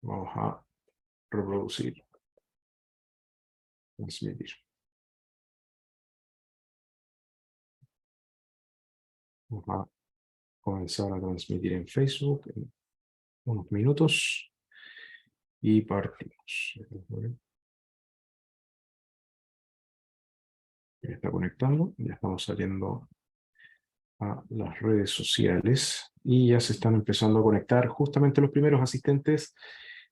Vamos a reproducir, transmitir. Vamos a comenzar a transmitir en Facebook en unos minutos y partimos. Ya está conectando, ya estamos saliendo a las redes sociales y ya se están empezando a conectar justamente los primeros asistentes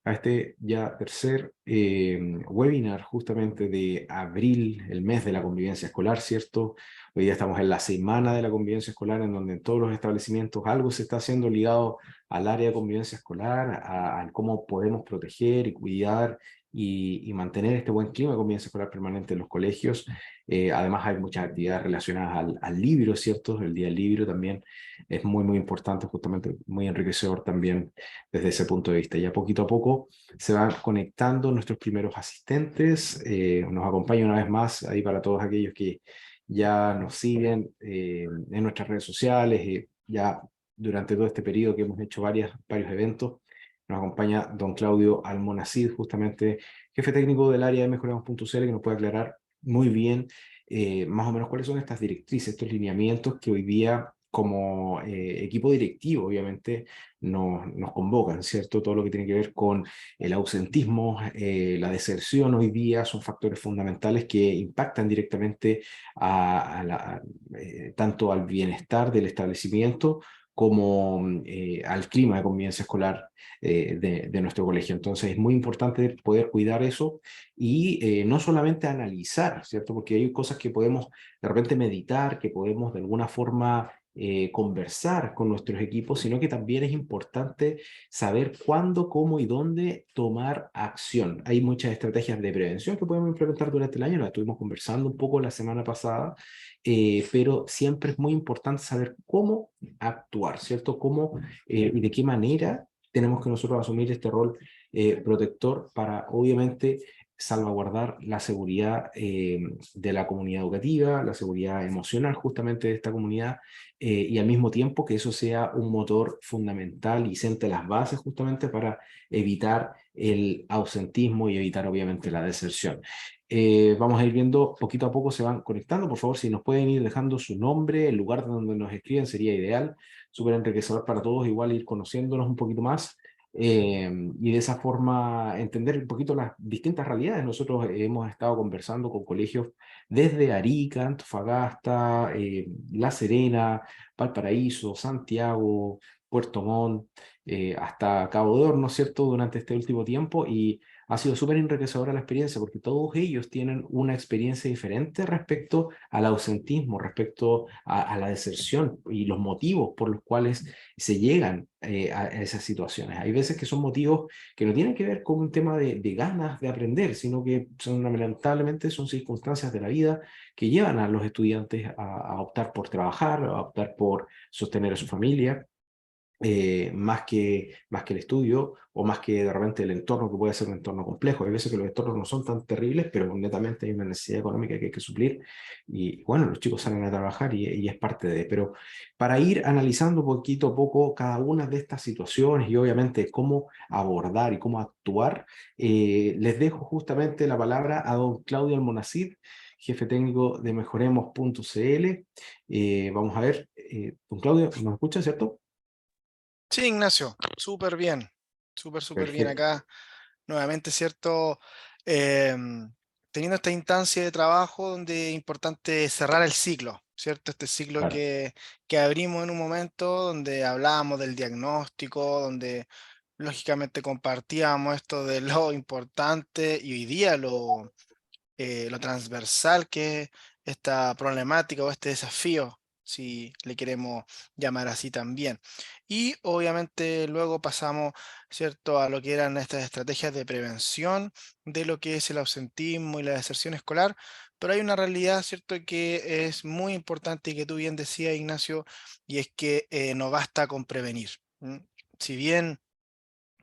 a este ya tercer webinar justamente de abril, el mes de la convivencia escolar, ¿cierto? Hoy día estamos en la semana de la convivencia escolar, en donde en todos los establecimientos algo se está haciendo ligado al área de convivencia escolar, a cómo podemos proteger y cuidar y mantener este buen clima de convivencia escolar permanente en los colegios. Además hay muchas actividades relacionadas al libro, ¿cierto? El Día del Libro también es muy, muy importante, justamente muy enriquecedor también desde ese punto de vista. Ya poquito a poco se van conectando nuestros primeros asistentes. Nos acompaña una vez más ahí para todos aquellos que ya nos siguen en nuestras redes sociales, ya durante todo este periodo que hemos hecho varios eventos. Nos acompaña don Claudio Almonacid, justamente jefe técnico del área de Mejoremos.cl, que nos puede aclarar muy bien más o menos cuáles son estas directrices, estos lineamientos que hoy día como equipo directivo, obviamente, nos convocan, ¿cierto? Todo lo que tiene que ver con el ausentismo, la deserción hoy día son factores fundamentales que impactan directamente tanto al bienestar del establecimiento como al clima de convivencia escolar de nuestro colegio. Entonces es muy importante poder cuidar eso y no solamente analizar, ¿cierto? Porque hay cosas que podemos de repente meditar, que podemos de alguna forma conversar con nuestros equipos, sino que también es importante saber cuándo, cómo y dónde tomar acción. Hay muchas estrategias de prevención que podemos implementar durante el año, las estuvimos conversando un poco la semana pasada, pero siempre es muy importante saber cómo actuar, ¿cierto? Cómo y de qué manera tenemos que nosotros asumir este rol protector para, obviamente, salvaguardar la seguridad de la comunidad educativa, la seguridad emocional justamente de esta comunidad, y al mismo tiempo que eso sea un motor fundamental y siente las bases justamente para evitar el ausentismo y evitar obviamente la deserción. Vamos a ir viendo poquito a poco, se van conectando. Por favor, si nos pueden ir dejando su nombre, el lugar donde nos escriben sería ideal, súper enriquecedor para todos, igual ir conociéndonos un poquito más. Y de esa forma entender un poquito las distintas realidades. Nosotros hemos estado conversando con colegios desde Arica, Antofagasta, La Serena, Valparaíso, Santiago, Puerto Montt, hasta Cabo de Hornos, ¿cierto? Durante este último tiempo, y ha sido súper enriquecedora la experiencia porque todos ellos tienen una experiencia diferente respecto al ausentismo, respecto a la deserción y los motivos por los cuales se llegan a esas situaciones. Hay veces que son motivos que no tienen que ver con un tema de ganas de aprender, sino que son, lamentablemente son circunstancias de la vida que llevan a los estudiantes a optar por trabajar, a optar por sostener a su familia, más que el estudio o más que de repente el entorno, que puede ser un entorno complejo. Hay veces que los entornos no son tan terribles, pero netamente hay una necesidad económica que hay que suplir y bueno, los chicos salen a trabajar y es parte de. Pero para ir analizando poquito a poco cada una de estas situaciones y obviamente cómo abordar y cómo actuar, les dejo justamente la palabra a don Claudio Almonacid, jefe técnico de Mejoremos.cl. Vamos a ver, don Claudio, ¿nos escucha, cierto? Sí, Ignacio, súper bien, súper bien Perfecto. acá. Nuevamente, ¿cierto? Em, Teniendo esta instancia de trabajo donde es importante cerrar el ciclo, ¿cierto? Este ciclo Claro. que abrimos en un momento donde hablábamos del diagnóstico, donde lógicamente compartíamos esto de lo importante y hoy día lo transversal que es esta problemática o este desafío, si le queremos llamar así también. Y obviamente luego pasamos, ¿cierto?, a lo que eran estas estrategias de prevención de lo que es el ausentismo y la deserción escolar, pero hay una realidad, ¿cierto?, que es muy importante y que tú bien decías, Ignacio, y es que no basta con prevenir. ¿M? Si bien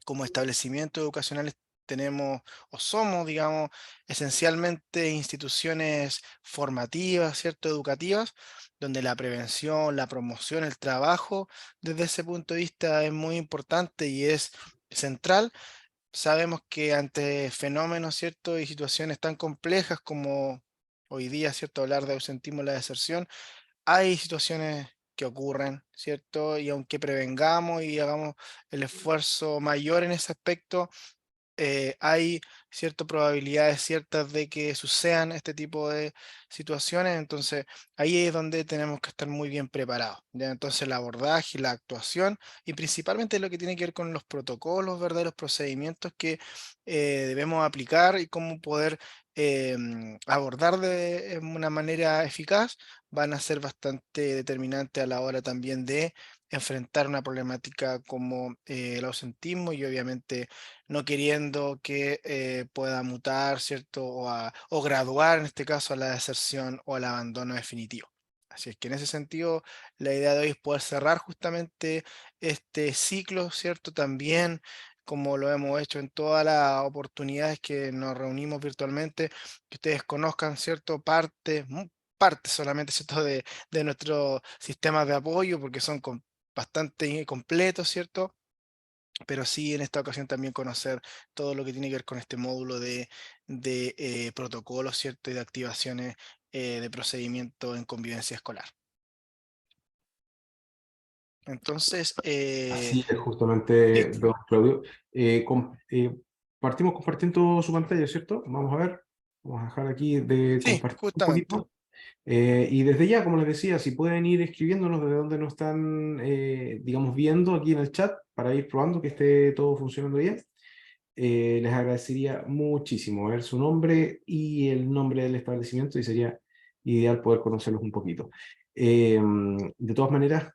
como establecimientos educacionales tenemos o somos, digamos, esencialmente instituciones formativas, ¿cierto? Educativas, donde la prevención, la promoción, el trabajo, desde ese punto de vista es muy importante y es central. sabemos que ante fenómenos, ¿cierto? Y situaciones tan complejas como hoy día, ¿cierto? Hablar de ausentismo y la deserción, hay situaciones que ocurren, ¿cierto? Y aunque prevengamos y hagamos el esfuerzo mayor en ese aspecto, hay ciertas probabilidades ciertas de que sucedan este tipo de situaciones, entonces ahí es donde tenemos que estar muy bien preparados, ¿ya? Entonces el abordaje, la actuación y principalmente lo que tiene que ver con los protocolos, ¿verdad? Los procedimientos que debemos aplicar y cómo poder abordar de una manera eficaz van a ser bastante determinantes a la hora también de enfrentar una problemática como el ausentismo y obviamente no queriendo que pueda mutar, ¿cierto? O graduar, en este caso, a la deserción o al abandono definitivo. Así es que en ese sentido, la idea de hoy es poder cerrar justamente este ciclo, ¿cierto? También, como lo hemos hecho en todas las oportunidades que nos reunimos virtualmente, que ustedes conozcan, ¿cierto? Parte solamente, ¿cierto? De nuestros sistemas de apoyo, porque son bastante completos, ¿cierto? Pero sí en esta ocasión también conocer todo lo que tiene que ver con este módulo de protocolos, ¿cierto? Y de activaciones de procedimiento en convivencia escolar. Entonces, Así es, sí, justamente, don Claudio. Partimos compartiendo su pantalla, ¿cierto? Vamos a ver. Vamos a dejar aquí de sí, compartir un justamente. poquito. Y desde ya, como les decía, si pueden ir escribiéndonos desde donde nos están, digamos, viendo aquí en el chat para ir probando que esté todo funcionando bien, les agradecería muchísimo ver su nombre y el nombre del establecimiento y sería ideal poder conocerlos un poquito. De todas maneras,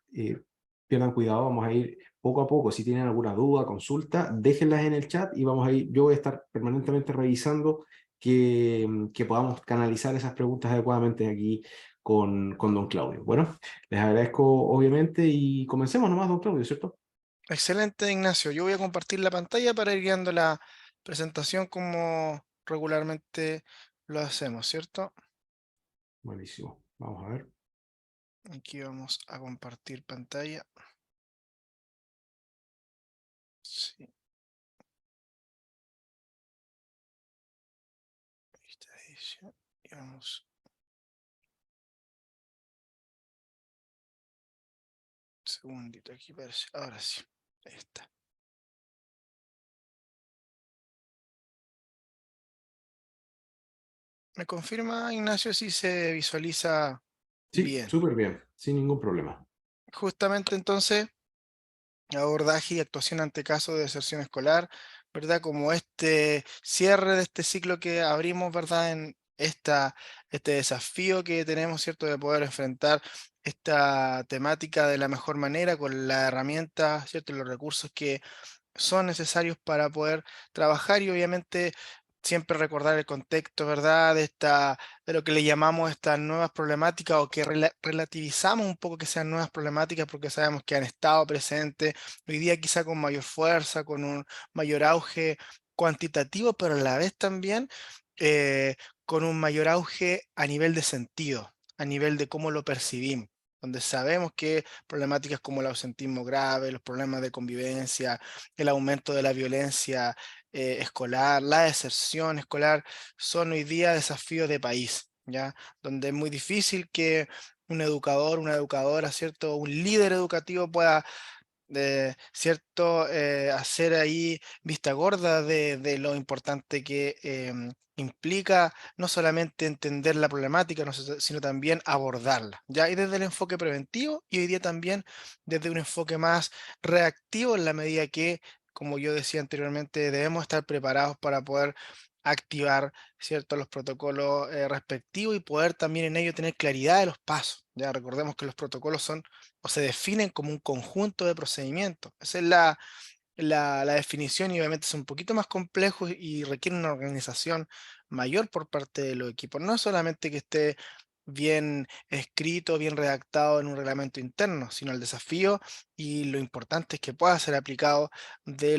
pierdan cuidado, vamos a ir poco a poco. Si tienen alguna duda, consulta, déjenlas en el chat y vamos a ir, yo voy a estar permanentemente revisando que podamos canalizar esas preguntas adecuadamente aquí con don Claudio. Bueno, les agradezco obviamente y comencemos nomás, don Claudio, ¿cierto? Excelente, Ignacio. Yo voy a compartir la pantalla para ir guiando la presentación como regularmente lo hacemos, ¿cierto? Buenísimo. Vamos a ver. Aquí vamos a compartir pantalla. Sí, esta edición. Y vamos. Segundito, aquí parece. Ahora sí. Ahí está. ¿Me confirma, Ignacio, si se visualiza Sí, bien? súper bien, sin ningún problema. Justamente entonces, abordaje y actuación ante casos de deserción escolar, ¿verdad? Como este cierre de este ciclo que abrimos, ¿verdad? En este desafío que tenemos, ¿cierto? De poder enfrentar esta temática de la mejor manera con la herramienta, ¿cierto? Y los recursos que son necesarios para poder trabajar y obviamente siempre recordar el contexto, ¿verdad? De lo que le llamamos estas nuevas problemáticas o que relativizamos un poco que sean nuevas problemáticas porque sabemos que han estado presentes hoy día quizá con mayor fuerza, con un mayor auge cuantitativo, pero a la vez también con un mayor auge a nivel de sentido, a nivel de cómo lo percibimos, donde sabemos que problemáticas como el ausentismo grave, los problemas de convivencia, el aumento de la violencia escolar, la deserción escolar, son hoy día desafíos de país, ¿ya? Donde es muy difícil que un educador, una educadora, ¿cierto? Un líder educativo pueda ¿cierto? Hacer ahí vista gorda de lo importante que implica no solamente entender la problemática, sino también abordarla, ¿ya? Y desde el enfoque preventivo y hoy día también desde un enfoque más reactivo en la medida que, como yo decía anteriormente, debemos estar preparados para poder activar, ¿cierto? Los protocolos respectivos y poder también en ello tener claridad de los pasos. Ya recordemos que los protocolos son o se definen como un conjunto de procedimientos. Esa es la definición y obviamente es un poquito más complejo y requiere una organización mayor por parte de los equipos. No es solamente que esté bien escrito, bien redactado en un reglamento interno, sino el desafío y lo importante es que pueda ser aplicado de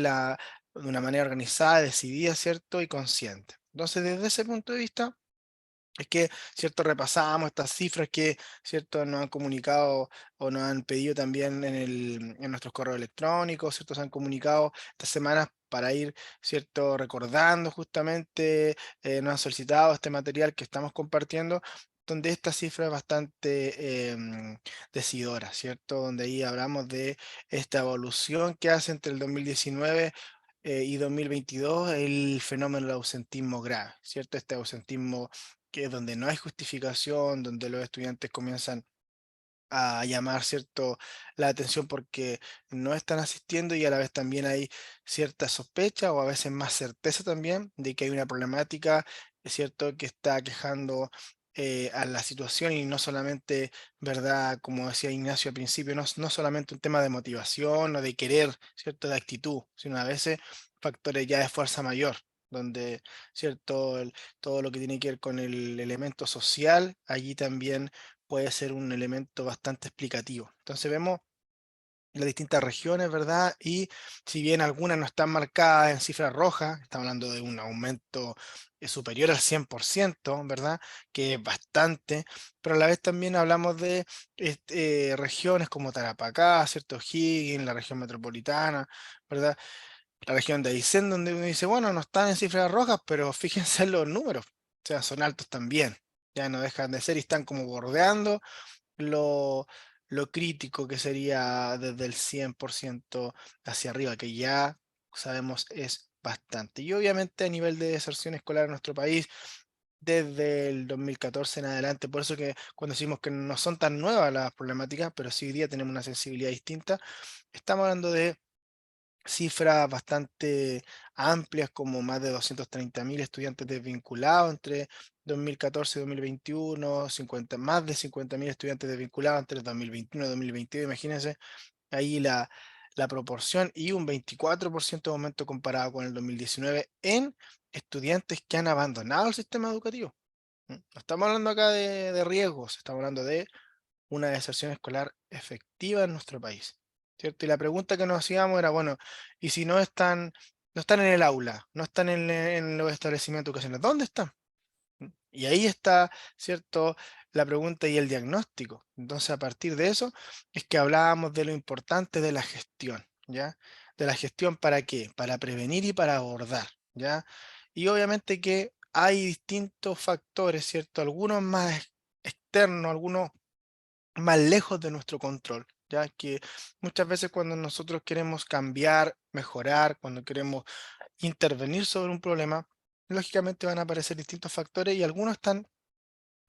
una manera organizada, decidida, ¿cierto? Y consciente. Entonces, desde ese punto de vista, es que, ¿cierto? Repasamos estas cifras que, ¿cierto? Nos han comunicado o nos han pedido también en nuestros correos electrónicos, ¿cierto? Se han comunicado estas semanas para ir, ¿cierto?, recordando justamente, nos han solicitado este material que estamos compartiendo, donde esta cifra es bastante decidora, ¿cierto? Donde ahí hablamos de esta evolución que hace entre el 2019 y 2022 el fenómeno del ausentismo grave, ¿cierto? Este ausentismo que es donde no hay justificación, donde los estudiantes comienzan a llamar, ¿cierto?, la atención porque no están asistiendo y a la vez también hay cierta sospecha o a veces más certeza también de que hay una problemática, es cierto?, que está aquejando a la situación y no solamente, ¿verdad?, como decía Ignacio al principio, no solamente un tema de motivación o de querer, ¿cierto?, de actitud, sino a veces factores ya de fuerza mayor, donde, ¿cierto?, todo lo que tiene que ver con el elemento social, allí también puede ser un elemento bastante explicativo. Entonces vemos las distintas regiones, ¿verdad? Y si bien algunas no están marcadas en cifras rojas, estamos hablando de un aumento superior al 100%, ¿verdad? Que es bastante, pero a la vez también hablamos de regiones como Tarapacá, ¿cierto? Higgins, la región metropolitana, ¿verdad? La región de Aysén, donde uno dice, bueno, no están en cifras rojas, pero fíjense en los números, o sea, son altos también, ya no dejan de ser y están como bordeando lo, lo crítico que sería desde el 100% hacia arriba, que ya sabemos es bastante. Y obviamente a nivel de deserción escolar en nuestro país, desde el 2014 en adelante, por eso que cuando decimos que no son tan nuevas las problemáticas, pero sí hoy día tenemos una sensibilidad distinta, estamos hablando de cifras bastante amplias, como más de 230.000 estudiantes desvinculados entre 2014 y 2021, 50, más de 50.000 estudiantes desvinculados entre 2021 y 2022, imagínense ahí la proporción y un 24% de aumento comparado con el 2019 en estudiantes que han abandonado el sistema educativo. No estamos hablando acá de riesgos, estamos hablando de una deserción escolar efectiva en nuestro país, ¿cierto? Y la pregunta que nos hacíamos era, bueno, ¿y si no están en el aula, no están en los establecimientos educacionales, dónde están? Y ahí está, ¿cierto?, la pregunta y el diagnóstico. Entonces, a partir de eso, es que hablábamos de lo importante de la gestión, ¿ya? De la gestión para qué, para prevenir y para abordar, ¿ya? Y obviamente que hay distintos factores, ¿cierto? Algunos más externos, algunos más lejos de nuestro control, ya que muchas veces cuando nosotros queremos cambiar, mejorar, cuando queremos intervenir sobre un problema, lógicamente van a aparecer distintos factores y algunos están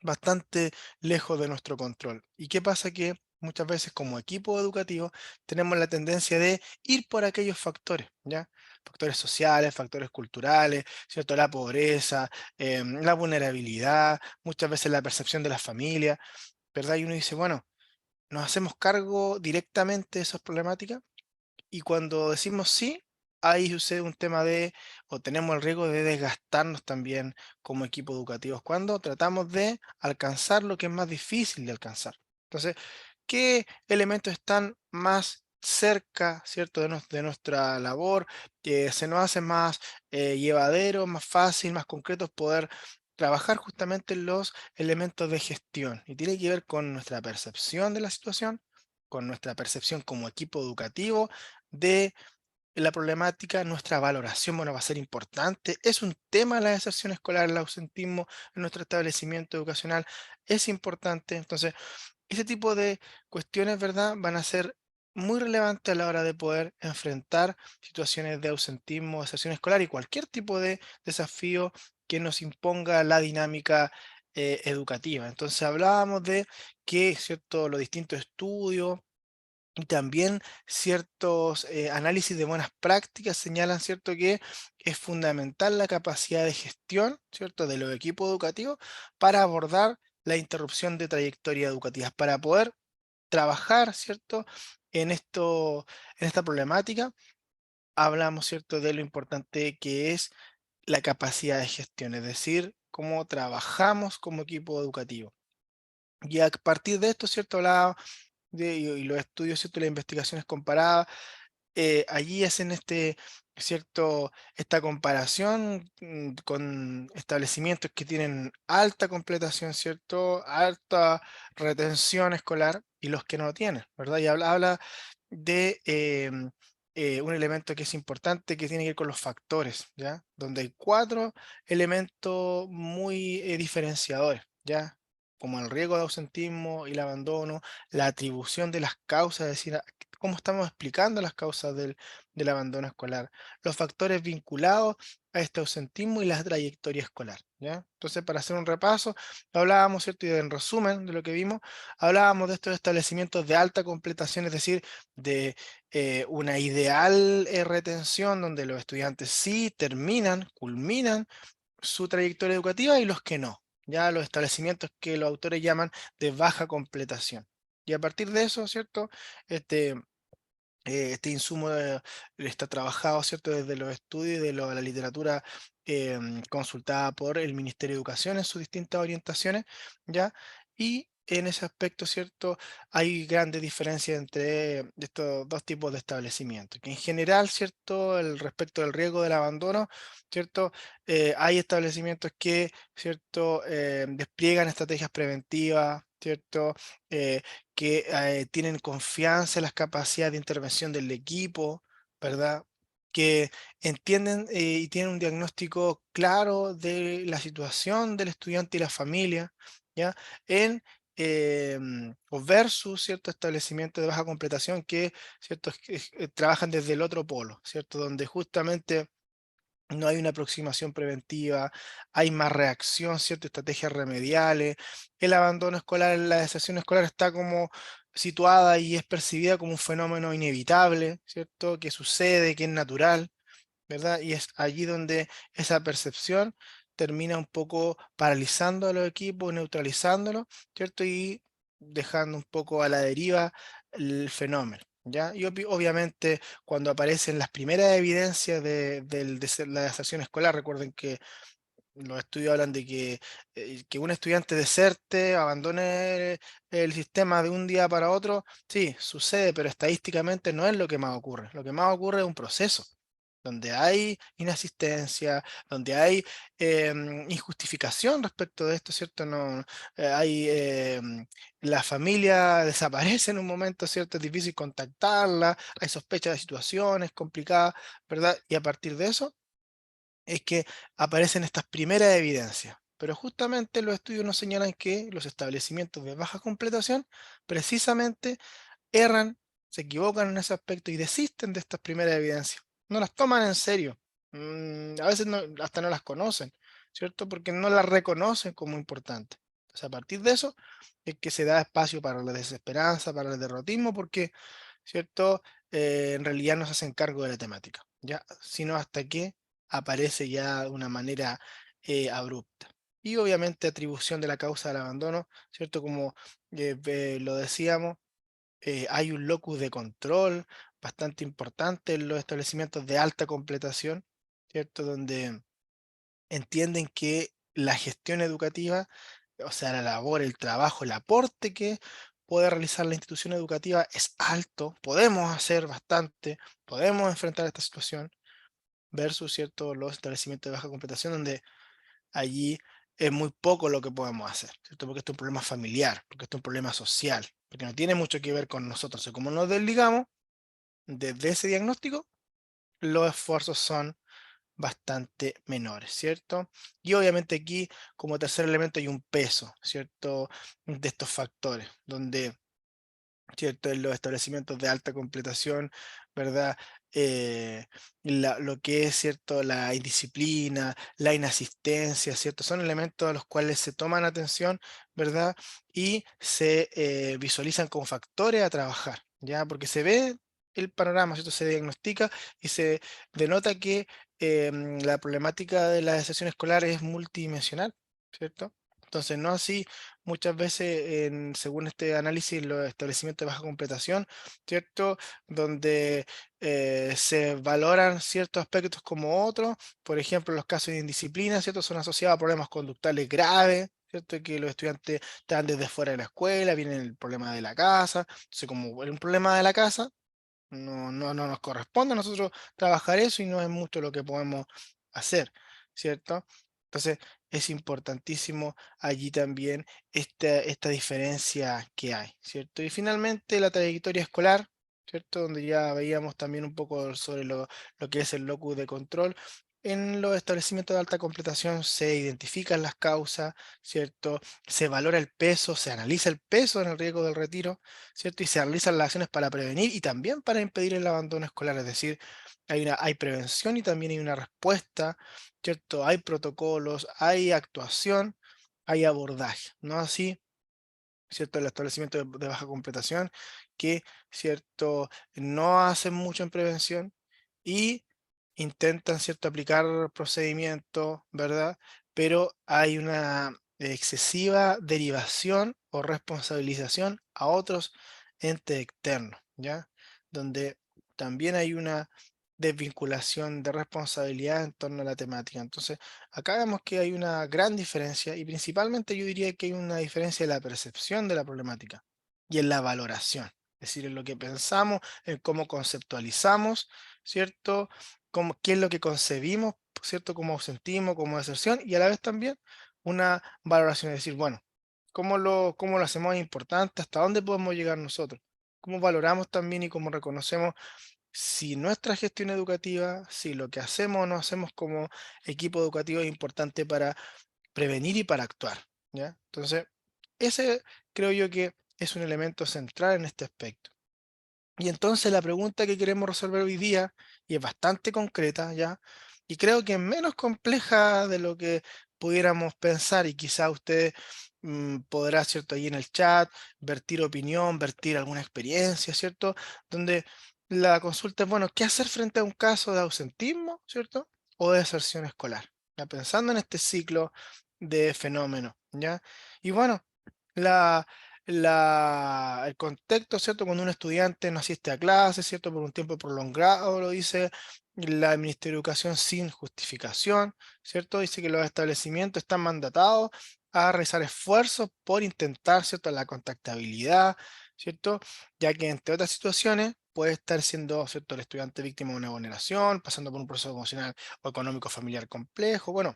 bastante lejos de nuestro control. ¿Y qué pasa? Que muchas veces como equipo educativo tenemos la tendencia de ir por aquellos factores, ¿ya? Factores sociales, factores culturales, ¿cierto? La pobreza, la vulnerabilidad, muchas veces la percepción de la familia, ¿verdad? Y uno dice, bueno, nos hacemos cargo directamente de esas problemáticas y cuando decimos sí, ahí sucede un tema de, o tenemos el riesgo de desgastarnos también como equipo educativo, cuando tratamos de alcanzar lo que es más difícil de alcanzar. Entonces, ¿qué elementos están más cerca, ¿cierto?, de nuestra labor, que se nos hace más llevadero, más fácil, más concreto poder trabajar justamente en los elementos de gestión? Y tiene que ver con nuestra percepción de la situación, con nuestra percepción como equipo educativo de la problemática, nuestra valoración, bueno, va a ser importante. Es un tema la deserción escolar, el ausentismo en nuestro establecimiento educacional, es importante. Entonces, ese tipo de cuestiones, ¿verdad?, van a ser muy relevantes a la hora de poder enfrentar situaciones de ausentismo, deserción escolar y cualquier tipo de desafío que nos imponga la dinámica educativa. Entonces, hablábamos de que, ¿cierto?, los distintos estudios y también ciertos análisis de buenas prácticas señalan, ¿cierto?, que es fundamental la capacidad de gestión, ¿cierto?, de los equipos educativos para abordar la interrupción de trayectorias educativas, para poder trabajar, ¿cierto?, en en esta problemática. Hablamos, ¿cierto?, de lo importante que es la capacidad de gestión, es decir, cómo trabajamos como equipo educativo. Y a partir de esto, ¿cierto?, hablaba y los estudios, ¿cierto?, las investigaciones comparadas, allí hacen esta comparación con establecimientos que tienen alta completación, ¿cierto? Alta retención escolar y los que no lo tienen, ¿verdad? Y habla de un elemento que es importante que tiene que ver con los factores, ¿ya? Donde hay cuatro elementos muy diferenciadores, ¿ya? Como el riesgo de ausentismo y el abandono, la atribución de las causas, es decir, cómo estamos explicando las causas del abandono escolar, los factores vinculados a este ausentismo y la trayectoria escolar, ¿ya? Entonces, para hacer un repaso, hablábamos, ¿cierto? Y en resumen de lo que vimos, hablábamos de estos establecimientos de alta completación, es decir, de una ideal retención donde los estudiantes sí terminan, culminan su trayectoria educativa y los que no, ya los establecimientos que los autores llaman de baja completación. Y a partir de eso, ¿cierto? Este, este insumo está trabajado, ¿cierto? Desde los estudios y de la literatura consultada por el Ministerio de Educación en sus distintas orientaciones, ¿ya? Y en ese aspecto, ¿cierto? Hay grandes diferencias entre estos dos tipos de establecimientos. Que en general, ¿cierto? Respecto del riesgo del abandono, ¿cierto? Hay establecimientos que, ¿cierto? Despliegan estrategias preventivas, ¿cierto? Eh, que tienen confianza en las capacidades de intervención del equipo, ¿verdad? Que entienden y tienen un diagnóstico claro de la situación del estudiante y la familia, ¿ya? En o versus ciertos establecimientos de baja completación que, ¿cierto? Trabajan desde el otro polo, ¿cierto? Donde justamente no hay una aproximación preventiva, hay más reacción, ciertas estrategias remediales, el abandono escolar, la deserción escolar está como situada y es percibida como un fenómeno inevitable, ¿cierto? Que sucede, que es natural, ¿verdad? Y es allí donde esa percepción termina un poco paralizando a los equipos, neutralizándolos, ¿cierto? Y dejando un poco a la deriva el fenómeno, ¿ya? Y obviamente cuando aparecen las primeras evidencias la deserción escolar, recuerden que los estudios hablan de que un estudiante deserte, abandone el sistema de un día para otro, sí, sucede, pero estadísticamente no es lo que más ocurre. Lo que más ocurre es un proceso donde hay inasistencia, donde hay injustificación respecto de esto, ¿cierto? No, hay la familia desaparece en un momento, ¿cierto? Es difícil contactarla, hay sospecha de situaciones complicadas, ¿verdad? Y a partir de eso es que aparecen estas primeras evidencias. Pero justamente los estudios nos señalan que los establecimientos de baja completación precisamente erran, se equivocan en ese aspecto y desisten de estas primeras evidencias. No las toman en serio. A veces hasta no las conocen, ¿cierto? Porque no las reconocen como importantes. Entonces, a partir de eso es que se da espacio para la desesperanza, para el derrotismo, porque, ¿cierto? En realidad no se hacen cargo de la temática, ¿ya? Sino hasta que aparece ya de una manera abrupta. Y obviamente atribución de la causa del abandono, ¿cierto? Como lo decíamos, hay un locus de control bastante importante en los establecimientos de alta completación, ¿cierto? Donde entienden que la gestión educativa, o sea, la labor, el trabajo, el aporte que puede realizar la institución educativa es alto, podemos hacer bastante, podemos enfrentar esta situación, versus, ¿cierto? Los establecimientos de baja completación, donde allí es muy poco lo que podemos hacer, ¿cierto? Porque esto es un problema familiar, porque esto es un problema social, porque no tiene mucho que ver con nosotros. Y como nos desligamos desde ese diagnóstico, los esfuerzos son bastante menores, ¿cierto? Y obviamente aquí, como tercer elemento, hay un peso, ¿cierto? De estos factores, donde ¿cierto? En los establecimientos de alta completación, ¿verdad? Eh, lo que es, ¿cierto? La indisciplina, la inasistencia, ¿cierto? Son elementos a los cuales se toman atención, ¿verdad? Y se visualizan como factores a trabajar, ¿ya? Porque se ve el panorama, ¿cierto? Se diagnostica y se denota que la problemática de la deserción escolar es multidimensional, ¿cierto? Entonces, no así muchas veces, según este análisis, los establecimientos de baja completación, ¿cierto? Donde se valoran ciertos aspectos como otros, por ejemplo, los casos de indisciplina, ¿cierto? Son asociados a problemas conductales graves, ¿cierto? Que los estudiantes están desde fuera de la escuela, viene el problema de la casa, entonces como es un problema de la casa, no nos corresponde a nosotros trabajar eso y no es mucho lo que podemos hacer, ¿cierto? Entonces es importantísimo allí también esta diferencia que hay, ¿cierto? Y finalmente la trayectoria escolar, ¿cierto? Donde ya veíamos también un poco sobre lo que es el locus de control. En los establecimientos de alta completación se identifican las causas, ¿cierto? Se valora el peso, se analiza el peso en el riesgo del retiro, ¿cierto? Y se realizan las acciones para prevenir y también para impedir el abandono escolar. Es decir, hay prevención y también hay una respuesta, ¿cierto? Hay protocolos, hay actuación, hay abordaje, ¿no? Así, ¿cierto? El establecimiento de baja completación que, ¿cierto? No hacen mucho en prevención y intentan, ¿cierto? Aplicar procedimientos, ¿verdad? Pero hay una excesiva derivación o responsabilización a otros entes externos, ¿ya? Donde también hay una desvinculación de responsabilidad en torno a la temática. Entonces, acá vemos que hay una gran diferencia y principalmente yo diría que hay una diferencia en la percepción de la problemática y en la valoración, es decir, en lo que pensamos, en cómo conceptualizamos, ¿cierto? Qué es lo que concebimos, ¿cierto? Como ausentismo, como deserción y a la vez también una valoración, es decir, bueno, cómo lo hacemos importante, hasta dónde podemos llegar nosotros, cómo valoramos también y cómo reconocemos si nuestra gestión educativa, si lo que hacemos o no hacemos como equipo educativo es importante para prevenir y para actuar, ¿ya? Entonces, ese creo yo que es un elemento central en este aspecto. Y entonces la pregunta que queremos resolver hoy día, y es bastante concreta, ¿ya? Y creo que es menos compleja de lo que pudiéramos pensar, y quizá usted podrá, ¿cierto? Ahí en el chat, vertir opinión, vertir alguna experiencia, ¿cierto? Donde la consulta es, bueno, ¿qué hacer frente a un caso de ausentismo, ¿cierto? O de deserción escolar, ¿ya? Pensando en este ciclo de fenómenos, ¿ya? Y bueno, la, el contexto, ¿cierto? Cuando un estudiante no asiste a clases, ¿cierto? Por un tiempo prolongado, lo dice la Ministerio de Educación sin justificación, ¿cierto? Dice que los establecimientos están mandatados a realizar esfuerzos por intentar, ¿cierto? La contactabilidad, ¿cierto? Ya que entre otras situaciones puede estar siendo, ¿cierto? El estudiante víctima de una vulneración, pasando por un proceso emocional o económico familiar complejo, bueno,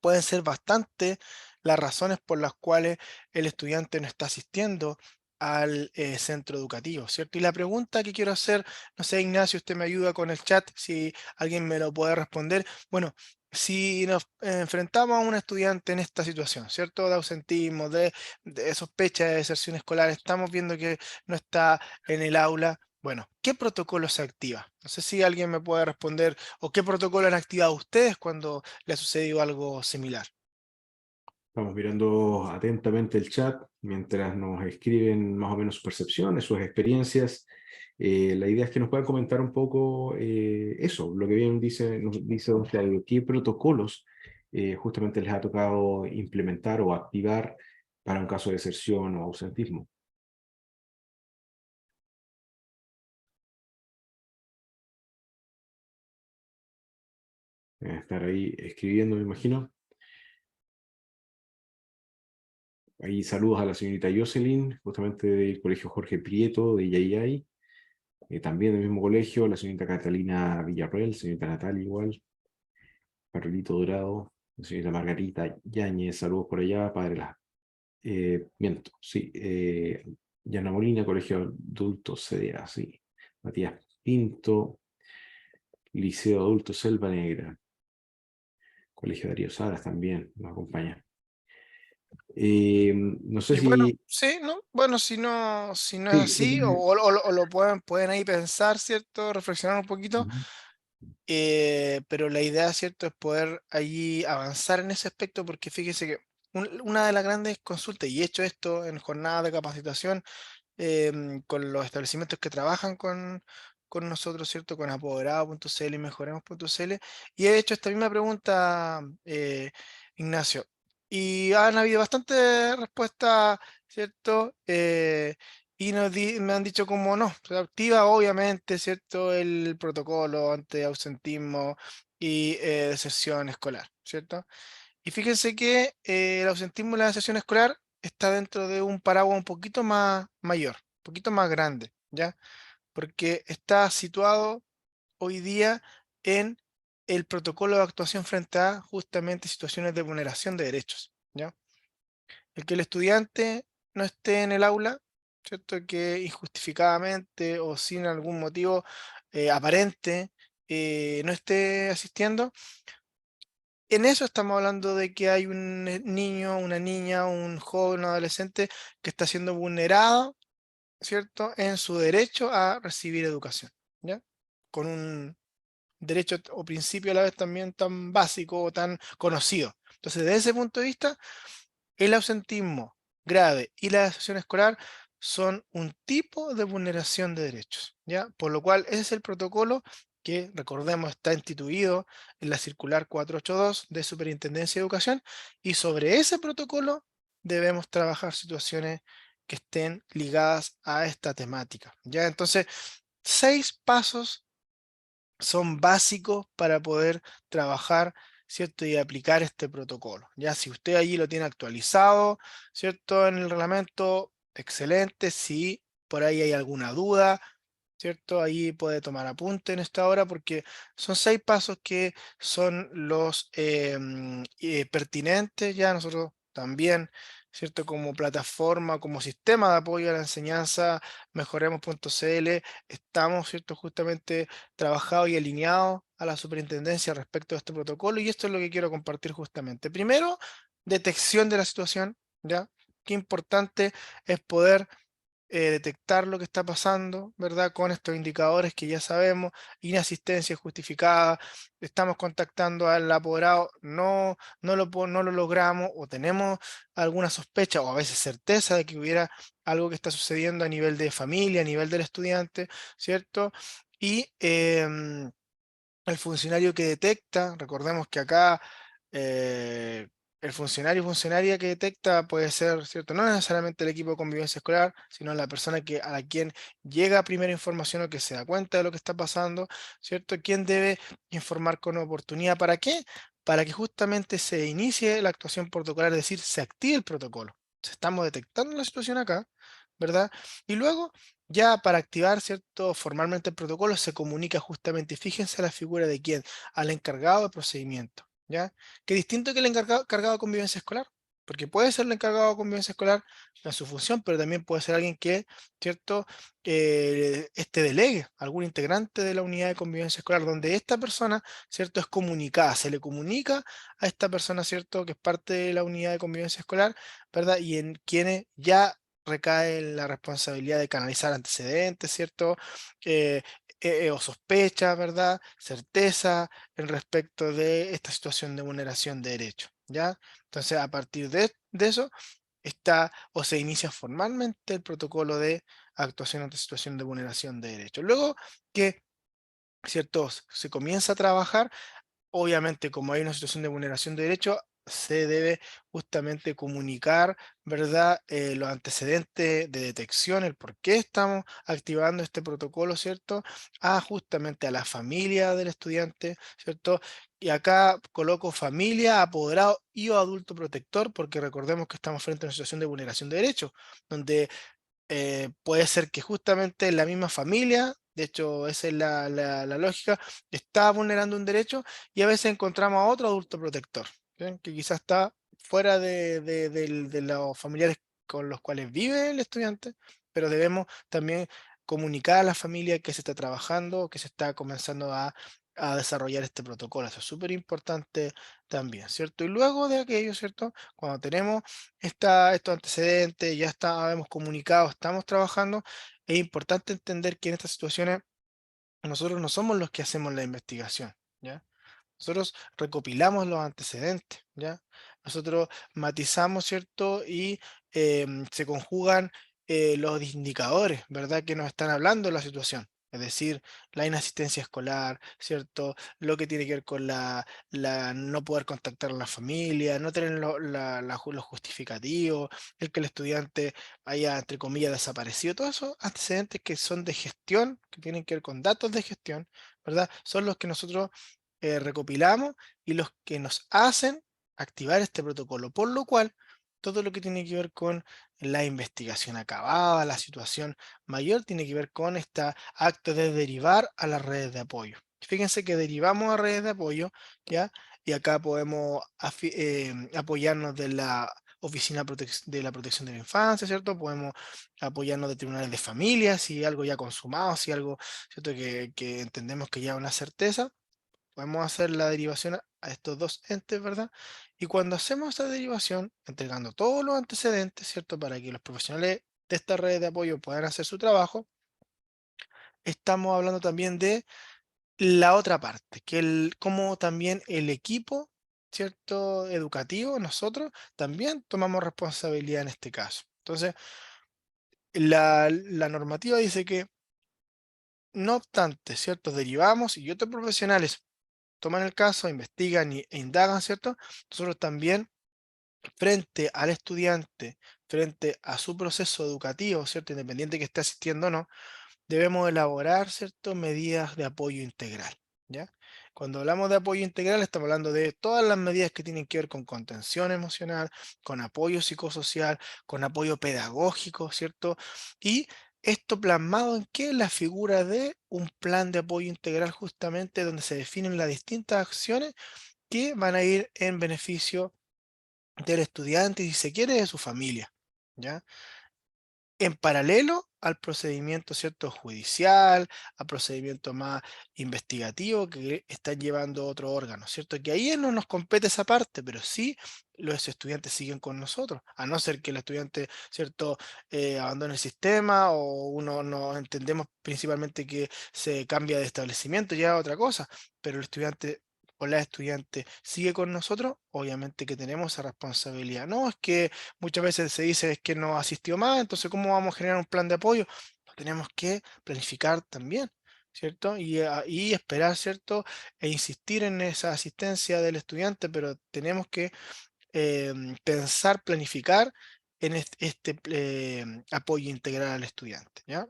pueden ser bastante las razones por las cuales el estudiante no está asistiendo al centro educativo, ¿cierto? Y la pregunta que quiero hacer, no sé, Ignacio, usted me ayuda con el chat, si alguien me lo puede responder. Bueno, si nos enfrentamos a un estudiante en esta situación, ¿cierto? De ausentismo, de sospecha de deserción escolar, estamos viendo que no está en el aula. Bueno, ¿qué protocolo se activa? No sé si alguien me puede responder o qué protocolo han activado ustedes cuando le ha sucedido algo similar. Estamos mirando atentamente el chat mientras nos escriben más o menos sus percepciones, sus experiencias. La idea es que nos puedan comentar un poco eso, lo que bien dice, nos dice don Claudio, qué protocolos justamente les ha tocado implementar o activar para un caso de deserción o ausentismo. Estar ahí escribiendo, me imagino. Ahí saludos a la señorita Jocelyn, justamente del Colegio Jorge Prieto de Yayay. También del mismo colegio, la señorita Catalina Villarreal, señorita Natalia igual, Carolito Dorado, la señorita Margarita Yáñez, saludos por allá, padre la... miento, sí, Yana Molina, Colegio Adulto CDA, sí, Matías Pinto, Liceo Adulto Selva Negra, Colegio Darío Salas también nos acompaña. No sé Y bueno, si... sí, ¿no? Bueno, si no es Sí, así, o lo pueden ahí pensar, ¿cierto? Reflexionar un poquito. ujú, Pero la idea, ¿cierto? Es poder allí avanzar en ese aspecto, porque fíjese que una de las grandes consultas, y he hecho esto en jornadas de capacitación, con los establecimientos que trabajan con nosotros, ¿cierto? Con apoderado.cl y mejoremos.cl. Y he hecho esta misma pregunta, Ignacio. Y han habido bastantes respuestas, ¿cierto? Y me han dicho como no, se activa obviamente, ¿cierto? El protocolo ante ausentismo y deserción escolar, ¿cierto? Y fíjense que el ausentismo y la deserción escolar está dentro de un paraguas un poquito más mayor, un poquito más grande, ¿ya? Porque está situado hoy día en el protocolo de actuación frente a justamente situaciones de vulneración de derechos, ¿ya? El que el estudiante no esté en el aula ¿cierto? Que injustificadamente o sin algún motivo aparente no esté asistiendo. En eso estamos hablando de que hay un niño, una niña, un joven, un adolescente que está siendo vulnerado, ¿cierto? En su derecho a recibir educación, ¿ya? Con un derecho o principio a la vez también tan básico o tan conocido. Entonces, desde ese punto de vista, el ausentismo grave y la deserción escolar son un tipo de vulneración de derechos, ¿ya? Por lo cual, ese es el protocolo que, recordemos, está instituido en la circular 482 de Superintendencia de Educación, y sobre ese protocolo debemos trabajar situaciones que estén ligadas a esta temática, ¿ya? Entonces, 6 pasos son básicos para poder trabajar, ¿cierto? Y aplicar este protocolo. Ya si usted allí lo tiene actualizado, ¿cierto? En el reglamento, excelente. Si por ahí hay alguna duda, ¿cierto? Ahí puede tomar apunte en esta hora porque son 6 pasos que son los pertinentes. Ya nosotros también, ¿cierto? Como plataforma, como sistema de apoyo a la enseñanza, mejoremos.cl, estamos, ¿cierto? Justamente trabajados y alineados a la superintendencia respecto a este protocolo, y esto es lo que quiero compartir justamente. Primero, detección de la situación, ¿ya? Qué importante es poder detectar lo que está pasando, ¿verdad? Con estos indicadores que ya sabemos, inasistencia justificada, estamos contactando al apoderado, no lo logramos, o tenemos alguna sospecha o a veces certeza de que hubiera algo que está sucediendo a nivel de familia, a nivel del estudiante, ¿cierto? Y el funcionario que detecta, recordemos que acá eh, el funcionario o funcionaria que detecta puede ser, ¿cierto? No necesariamente el equipo de convivencia escolar, sino la persona a la quien llega primera información o que se da cuenta de lo que está pasando, ¿cierto? ¿Quién debe informar con oportunidad? ¿Para qué? Para que justamente se inicie la actuación protocolar, es decir, se active el protocolo. Estamos detectando la situación acá, ¿verdad? Y luego ya para activar, ¿cierto? Formalmente el protocolo se comunica justamente, y fíjense la figura de quién, al encargado de procedimiento, ¿ya? Que distinto que el encargado de convivencia escolar, porque puede ser el encargado de convivencia escolar en su función, pero también puede ser alguien que, ¿cierto? Este delegue, algún integrante de la unidad de convivencia escolar, donde esta persona, ¿cierto? Es comunicada, se le comunica a esta persona, ¿cierto? Que es parte de la unidad de convivencia escolar, ¿verdad? Y en quienes ya recae la responsabilidad de canalizar antecedentes, ¿cierto? Eh, o sospechas, ¿verdad? Certeza en respecto de esta situación de vulneración de derechos, ¿ya? Entonces, a partir de eso, está o se inicia formalmente el protocolo de actuación ante situación de vulneración de derechos. Luego que, ¿cierto? Se comienza a trabajar. Obviamente, como hay una situación de vulneración de derechos, se debe justamente comunicar, ¿verdad? Los antecedentes de detección, el por qué estamos activando este protocolo, ¿cierto? A justamente a la familia del estudiante, ¿cierto? Y acá coloco familia, apoderado y o adulto protector, porque recordemos que estamos frente a una situación de vulneración de derechos, donde puede ser que justamente la misma familia, de hecho esa es la lógica, está vulnerando un derecho, y a veces encontramos a otro adulto protector, ¿bien? Que quizás está fuera de los familiares con los cuales vive el estudiante, pero debemos también comunicar a la familia que se está trabajando, que se está comenzando a desarrollar este protocolo. Eso es súper importante también, ¿cierto? Y luego de aquello, ¿cierto? Cuando tenemos estos antecedentes, ya hemos comunicado, estamos trabajando, es importante entender que en estas situaciones nosotros no somos los que hacemos la investigación, ¿ya? Nosotros recopilamos los antecedentes, ¿ya? Nosotros matizamos, ¿cierto? Y se conjugan los indicadores, ¿verdad? Que nos están hablando de la situación. Es decir, la inasistencia escolar, ¿cierto? Lo que tiene que ver con la no poder contactar a la familia, no tener los justificativos, el que el estudiante haya, entre comillas, desaparecido. Todos esos antecedentes que son de gestión, que tienen que ver con datos de gestión, ¿verdad? Son los que nosotros recopilamos y los que nos hacen activar este protocolo, por lo cual todo lo que tiene que ver con la investigación acabada, la situación mayor, tiene que ver con este acto de derivar a las redes de apoyo. Fíjense que derivamos a redes de apoyo, ¿ya? Y acá podemos apoyarnos de la oficina de la protección de la infancia, ¿cierto? Podemos apoyarnos de tribunales de familia, si algo ya consumado, si algo, ¿cierto? Que entendemos que ya es una certeza, podemos hacer la derivación a estos dos entes, ¿verdad? Y cuando hacemos esa derivación, entregando todos los antecedentes, ¿cierto? Para que los profesionales de esta red de apoyo puedan hacer su trabajo, estamos hablando también de la otra parte, que cómo también el equipo, ¿cierto? Educativo, nosotros también tomamos responsabilidad en este caso. Entonces, la normativa dice que, no obstante, ¿cierto? Derivamos y otros profesionales toman el caso, investigan e indagan, ¿cierto? Nosotros también, frente al estudiante, frente a su proceso educativo, ¿cierto? Independiente que esté asistiendo o no, debemos elaborar, ¿cierto? Medidas de apoyo integral, ¿ya? Cuando hablamos de apoyo integral, estamos hablando de todas las medidas que tienen que ver con contención emocional, con apoyo psicosocial, con apoyo pedagógico, ¿cierto? Y esto plasmado en qué, la figura de un plan de apoyo integral, justamente donde se definen las distintas acciones que van a ir en beneficio del estudiante y, si se quiere, de su familia, ¿ya? En paralelo al procedimiento, ¿cierto? Judicial, al procedimiento más investigativo que están llevando otros órganos, ¿cierto? Que ahí no nos compete esa parte, pero sí los estudiantes siguen con nosotros, a no ser que el estudiante, ¿cierto? Abandone el sistema, o uno no entendemos principalmente que se cambia de establecimiento, ya otra cosa, pero el estudiante o la estudiante sigue con nosotros, obviamente que tenemos esa responsabilidad. No, es que muchas veces se dice es que no asistió más, entonces ¿cómo vamos a generar un plan de apoyo? Lo tenemos que planificar también, ¿cierto? Y esperar, ¿cierto? E insistir en esa asistencia del estudiante, pero tenemos que pensar, planificar en apoyo integral al estudiante, ¿ya?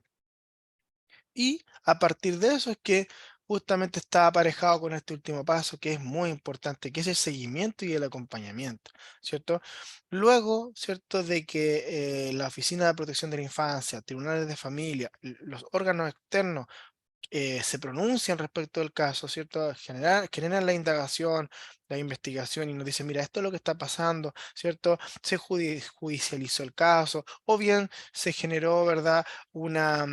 Y a partir de eso es que justamente está aparejado con este último paso, que es muy importante, que es el seguimiento y el acompañamiento, ¿cierto? Luego, ¿cierto? De que la Oficina de Protección de la Infancia, tribunales de familia, los órganos externos se pronuncian respecto del caso, ¿cierto? Generan la indagación, la investigación y nos dicen, mira, esto es lo que está pasando, ¿cierto? Se judicializó el caso, o bien se generó, ¿verdad? Una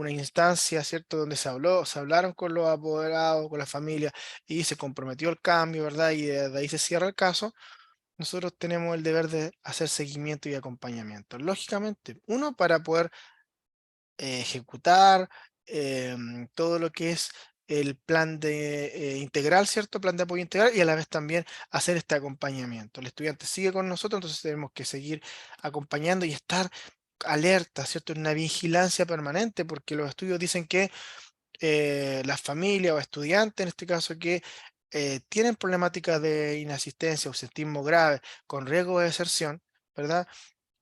instancia, ¿cierto? Donde se hablaron con los apoderados, con la familia, y se comprometió el cambio, ¿verdad? Y de ahí se cierra el caso. Nosotros tenemos el deber de hacer seguimiento y acompañamiento. Lógicamente, uno, para poder ejecutar todo lo que es el plan de integral, ¿cierto? Plan de apoyo integral, y a la vez también hacer este acompañamiento. El estudiante sigue con nosotros, entonces tenemos que seguir acompañando y estar alerta, ¿cierto? En una vigilancia permanente, porque los estudios dicen que las familias o estudiantes, en este caso, que tienen problemáticas de inasistencia, ausentismo grave, con riesgo de deserción, ¿verdad?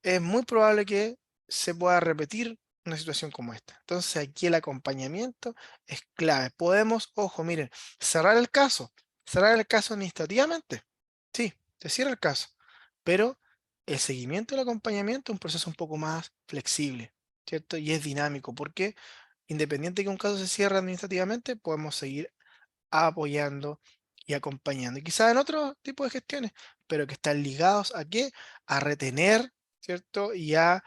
Es muy probable que se pueda repetir una situación como esta. Entonces aquí el acompañamiento es clave. Podemos, ojo, miren, cerrar el caso administrativamente. Sí, se cierra el caso, pero el seguimiento y el acompañamiento es un proceso un poco más flexible, ¿cierto? Y es dinámico, porque independiente de que un caso se cierre administrativamente, podemos seguir apoyando y acompañando. Y quizás en otro tipo de gestiones, pero que están ligados a qué? A retener, ¿cierto? Y a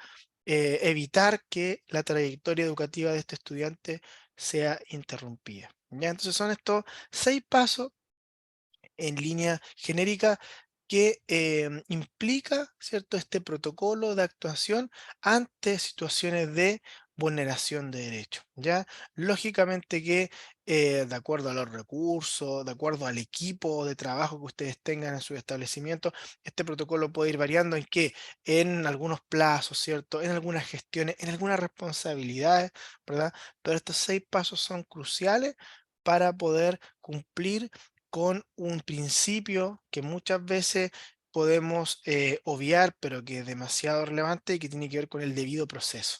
evitar que la trayectoria educativa de este estudiante sea interrumpida. ¿Ya? Entonces son estos 6 pasos en línea genérica que implica, ¿cierto?, este protocolo de actuación ante situaciones de vulneración de derechos, ¿ya? Lógicamente que de acuerdo a los recursos, de acuerdo al equipo de trabajo que ustedes tengan en su establecimiento, este protocolo puede ir variando en qué, en algunos plazos, ¿cierto? En algunas gestiones, en algunas responsabilidades, ¿verdad? Pero estos 6 pasos son cruciales para poder cumplir con un principio que muchas veces podemos obviar, pero que es demasiado relevante y que tiene que ver con el debido proceso,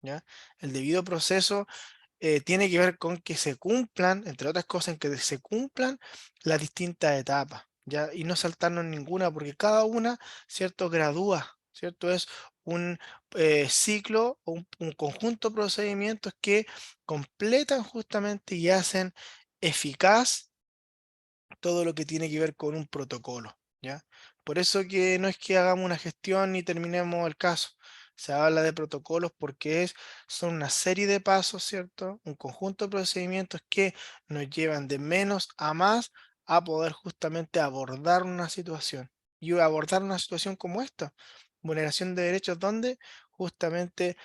¿ya? El debido proceso tiene que ver con que se cumplan, entre otras cosas, en que se cumplan las distintas etapas, ¿ya? Y no saltarnos ninguna, porque cada una, ¿cierto?, gradúa, ¿cierto? Es un ciclo o un conjunto de procedimientos que completan justamente y hacen eficaz todo lo que tiene que ver con un protocolo, ¿ya? Por eso que no es que hagamos una gestión y terminemos el caso. Se habla de protocolos porque son una serie de pasos, ¿cierto? Un conjunto de procedimientos que nos llevan de menos a más a poder justamente abordar una situación. Y abordar una situación como esta, vulneración de derechos, donde justamente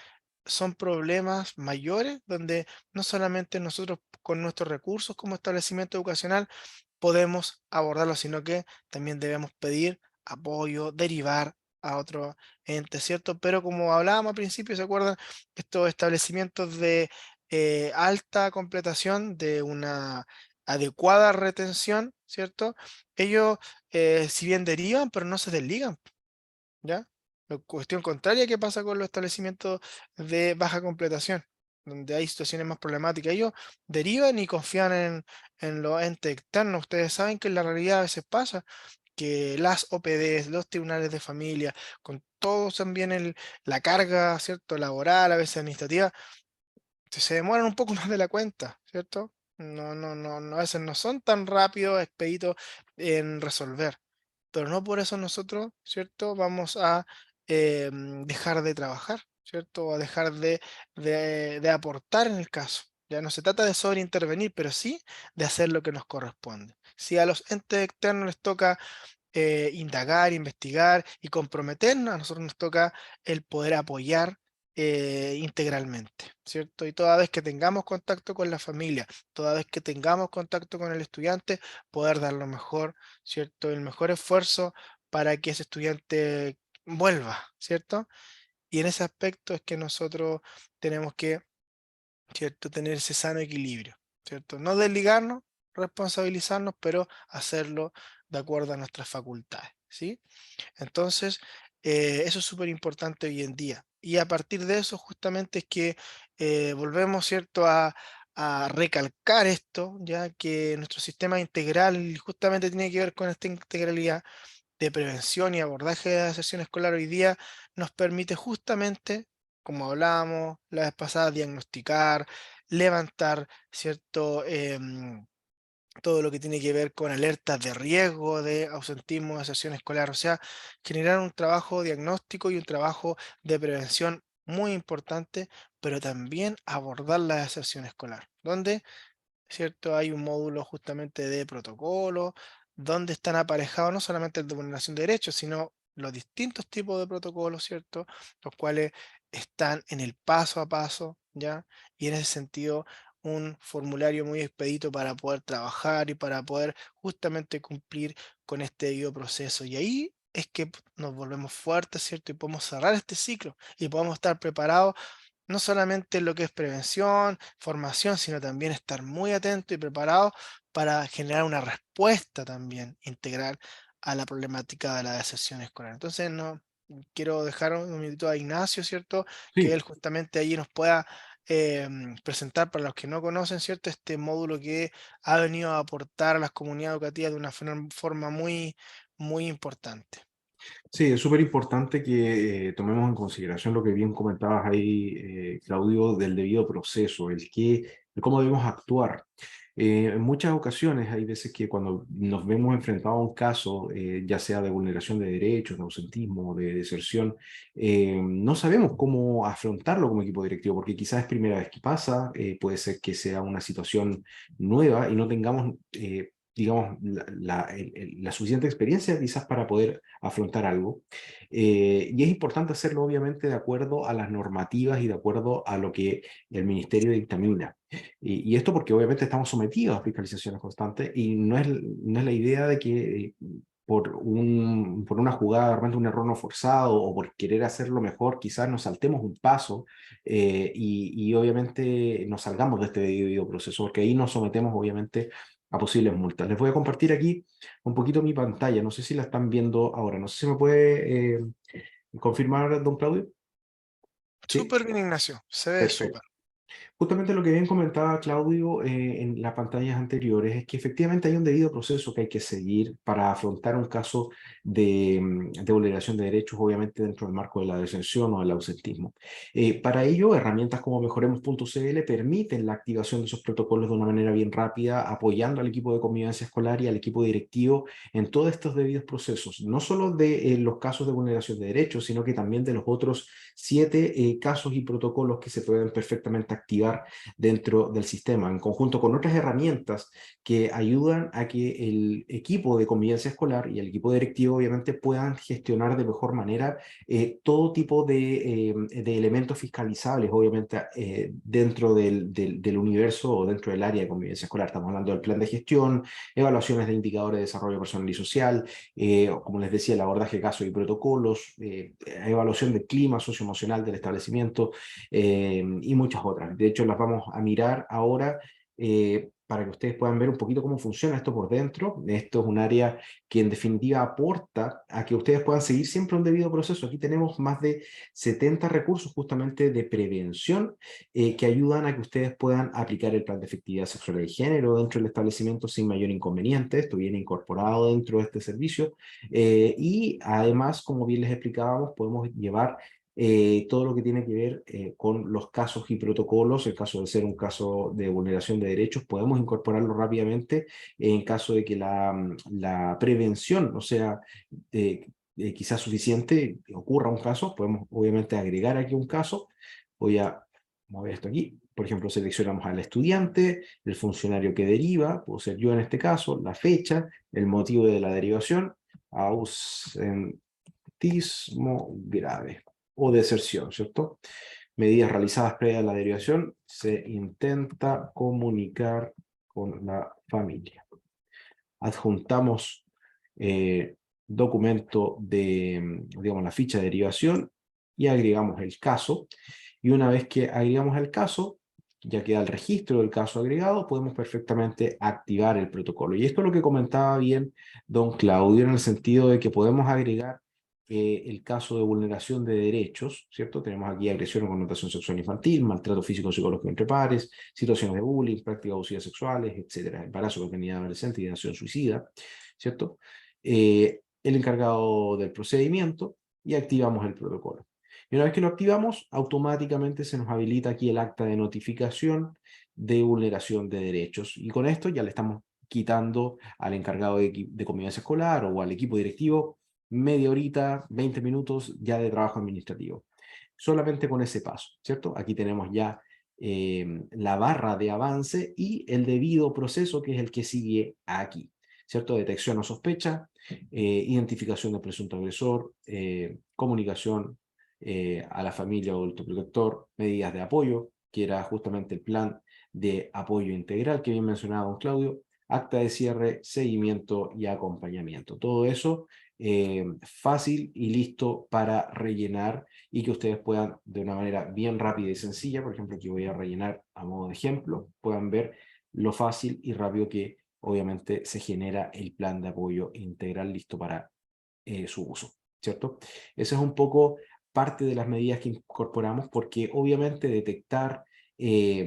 son problemas mayores, donde no solamente nosotros con nuestros recursos como establecimiento educacional podemos abordarlo, sino que también debemos pedir apoyo, derivar a otro ente, ¿cierto? Pero como hablábamos al principio, ¿se acuerdan? Estos establecimientos de alta completación, de una adecuada retención, ¿cierto? Ellos, si bien derivan, pero no se desligan, ¿ya? La cuestión contraria que pasa con los establecimientos de baja completación, donde hay situaciones más problemáticas. Ellos derivan y confían en los entes externos. Ustedes saben que en la realidad a veces pasa que las OPDs, los tribunales de familia, con todo también la carga, ¿cierto? Laboral, a veces administrativa, se demoran un poco más de la cuenta, ¿cierto? A veces no son tan rápidos, expeditos en resolver, pero no por eso nosotros, ¿cierto? Vamos a dejar de trabajar, ¿cierto? O a dejar de aportar en el caso. Ya no se trata de sobreintervenir, pero sí de hacer lo que nos corresponde. Si a los entes externos les toca indagar, investigar y comprometernos, a nosotros nos toca el poder apoyar integralmente, ¿cierto? Y toda vez que tengamos contacto con la familia, toda vez que tengamos contacto con el estudiante, poder dar lo mejor, ¿cierto? El mejor esfuerzo para que ese estudiante vuelva, ¿cierto? Y en ese aspecto es que nosotros tenemos que, ¿cierto? Tener ese sano equilibrio, ¿cierto? No desligarnos, responsabilizarnos, pero hacerlo de acuerdo a nuestras facultades, ¿sí? Entonces, eso es súper importante hoy en día. Y a partir de eso, justamente es que volvemos, ¿cierto?, a recalcar esto, ya que nuestro sistema integral justamente tiene que ver con esta integralidad de prevención y abordaje de la deserción escolar hoy día, nos permite justamente, como hablábamos la vez pasada, diagnosticar, levantar, ¿cierto? Todo lo que tiene que ver con alertas de riesgo de ausentismo, deserción escolar, o sea, generar un trabajo diagnóstico y un trabajo de prevención muy importante, pero también abordar la deserción escolar, donde, ¿cierto? Hay un módulo justamente de protocolo, donde están aparejados no solamente el de vulneración de derechos, sino los distintos tipos de protocolos, ¿cierto? Los cuales están en el paso a paso, ¿ya? Y en ese sentido, un formulario muy expedito para poder trabajar y para poder justamente cumplir con este debido proceso. Y ahí es que nos volvemos fuertes, ¿cierto? Y podemos cerrar este ciclo y podemos estar preparados no solamente en lo que es prevención, formación, sino también estar muy atento y preparado para generar una respuesta también integral a la problemática de la deserción escolar. Entonces, no quiero dejar un minutito a Ignacio, ¿cierto? Que Sí, él justamente allí nos pueda presentar para los que no conocen, ¿cierto? Este módulo que ha venido a aportar a las comunidades educativas de una forma muy, muy importante. sí, es súper importante que tomemos en consideración lo que bien comentabas ahí, Claudio, del debido proceso, el cómo debemos actuar. En muchas ocasiones hay veces que cuando nos vemos enfrentados a un caso, ya sea de vulneración de derechos, de ausentismo, de deserción, no sabemos cómo afrontarlo como equipo directivo, porque quizás es primera vez que pasa, puede ser que sea una situación nueva y no tengamos digamos, la suficiente experiencia quizás para poder afrontar algo. Y es importante hacerlo obviamente de acuerdo a las normativas y de acuerdo a lo que el ministerio dictamina. Y esto porque obviamente estamos sometidos a fiscalizaciones constantes y no es la idea de que por una jugada, realmente un error no forzado o por querer hacerlo mejor, quizás nos saltemos un paso y obviamente nos salgamos de este debido proceso, porque ahí nos sometemos obviamente a posibles multas. Les voy a compartir aquí un poquito mi pantalla, no sé si la están viendo ahora, no sé si me puede confirmar, don Claudio. Sí, Súper bien, Ignacio. Se ve súper. perfecto. Justamente lo que bien comentaba Claudio en las pantallas anteriores es que efectivamente hay un debido proceso que hay que seguir para afrontar un caso de vulneración de derechos, obviamente dentro del marco de la deserción o del ausentismo. Para ello, herramientas como Mejoremos.cl permiten la activación de esos protocolos de una manera bien rápida, apoyando al equipo de convivencia escolar y al equipo directivo en todos estos debidos procesos, no solo de los casos de vulneración de derechos, sino que también de los otros 7 casos y protocolos que se pueden perfectamente activar dentro del sistema, en conjunto con otras herramientas que ayudan a que el equipo de convivencia escolar y el equipo directivo obviamente puedan gestionar de mejor manera todo tipo de elementos fiscalizables, obviamente dentro del universo o dentro del área de convivencia escolar. Estamos hablando del plan de gestión, evaluaciones de indicadores de desarrollo personal y social, como les decía, el abordaje de casos y protocolos, evaluación del clima socioemocional del establecimiento, y muchas otras. De hecho, las vamos a mirar ahora para que ustedes puedan ver un poquito cómo funciona esto por dentro. Esto es un área que en definitiva aporta a que ustedes puedan seguir siempre un debido proceso. Aquí tenemos más de 70 recursos justamente de prevención que ayudan a que ustedes puedan aplicar el plan de efectividad sexual y género dentro del establecimiento sin mayor inconveniente. Esto viene incorporado dentro de este servicio. Y además, como bien les explicábamos, podemos llevar todo lo que tiene que ver con los casos y protocolos. En caso de ser un caso de vulneración de derechos, podemos incorporarlo rápidamente en caso de que la prevención no sea quizás suficiente, ocurra un caso, podemos obviamente agregar aquí un caso. Voy a mover esto aquí. Por ejemplo, seleccionamos al estudiante, el funcionario que deriva, puedo ser yo en este caso, la fecha, el motivo de la derivación, ausentismo grave o deserción, ¿cierto? Medidas realizadas previa a la derivación, se intenta comunicar con la familia. Adjuntamos documento de, digamos, la ficha de derivación y agregamos el caso. Y una vez que agregamos el caso, ya queda el registro del caso agregado, podemos perfectamente activar el protocolo. Y esto es lo que comentaba bien don Claudio, en el sentido de que podemos agregar el caso de vulneración de derechos, ¿cierto? Tenemos aquí agresión o connotación sexual infantil, maltrato físico o psicológico entre pares, situaciones de bullying, prácticas abusivas sexuales, etcétera, embarazo, paternidad adolescente, ideación suicida, ¿cierto? El encargado del procedimiento y activamos el protocolo. Y una vez que lo activamos, automáticamente se nos habilita aquí el acta de notificación de vulneración de derechos. Y con esto ya le estamos quitando al encargado de convivencia escolar o al equipo directivo media horita, 20 minutos ya de trabajo administrativo. Solamente con ese paso, ¿cierto? Aquí tenemos ya la barra de avance y el debido proceso que es el que sigue aquí, ¿cierto? Detección o sospecha, identificación del presunto agresor, comunicación a la familia o adulto protector, medidas de apoyo, que era justamente el plan de apoyo integral que bien mencionaba don Claudio, acta de cierre, seguimiento y acompañamiento. Todo eso fácil y listo para rellenar y que ustedes puedan de una manera bien rápida y sencilla, por ejemplo, aquí voy a rellenar a modo de ejemplo, puedan ver lo fácil y rápido que obviamente se genera el plan de apoyo integral listo para su uso, ¿cierto? Esa es un poco parte de las medidas que incorporamos porque obviamente detectar eh,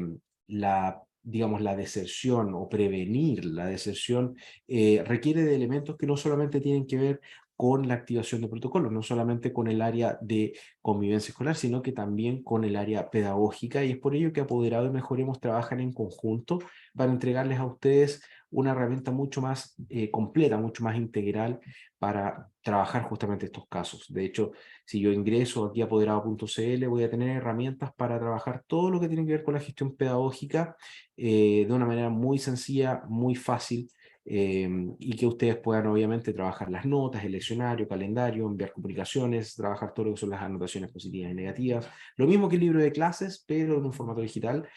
digamos, la deserción o prevenir la deserción requiere de elementos que no solamente tienen que ver con la activación de protocolos, no solamente con el área de convivencia escolar, sino que también con el área pedagógica, y es por ello que Apoderado y Mejoremos trabajan en conjunto para entregarles a ustedes una herramienta mucho más completa, mucho más integral para trabajar justamente estos casos. De hecho, si yo ingreso aquí a apoderado.cl, voy a tener herramientas para trabajar todo lo que tiene que ver con la gestión pedagógica de una manera muy sencilla, muy fácil, y que ustedes puedan obviamente trabajar las notas, el leccionario, calendario, enviar comunicaciones, trabajar todo lo que son las anotaciones positivas y negativas. Lo mismo que el libro de clases, pero en un formato digital,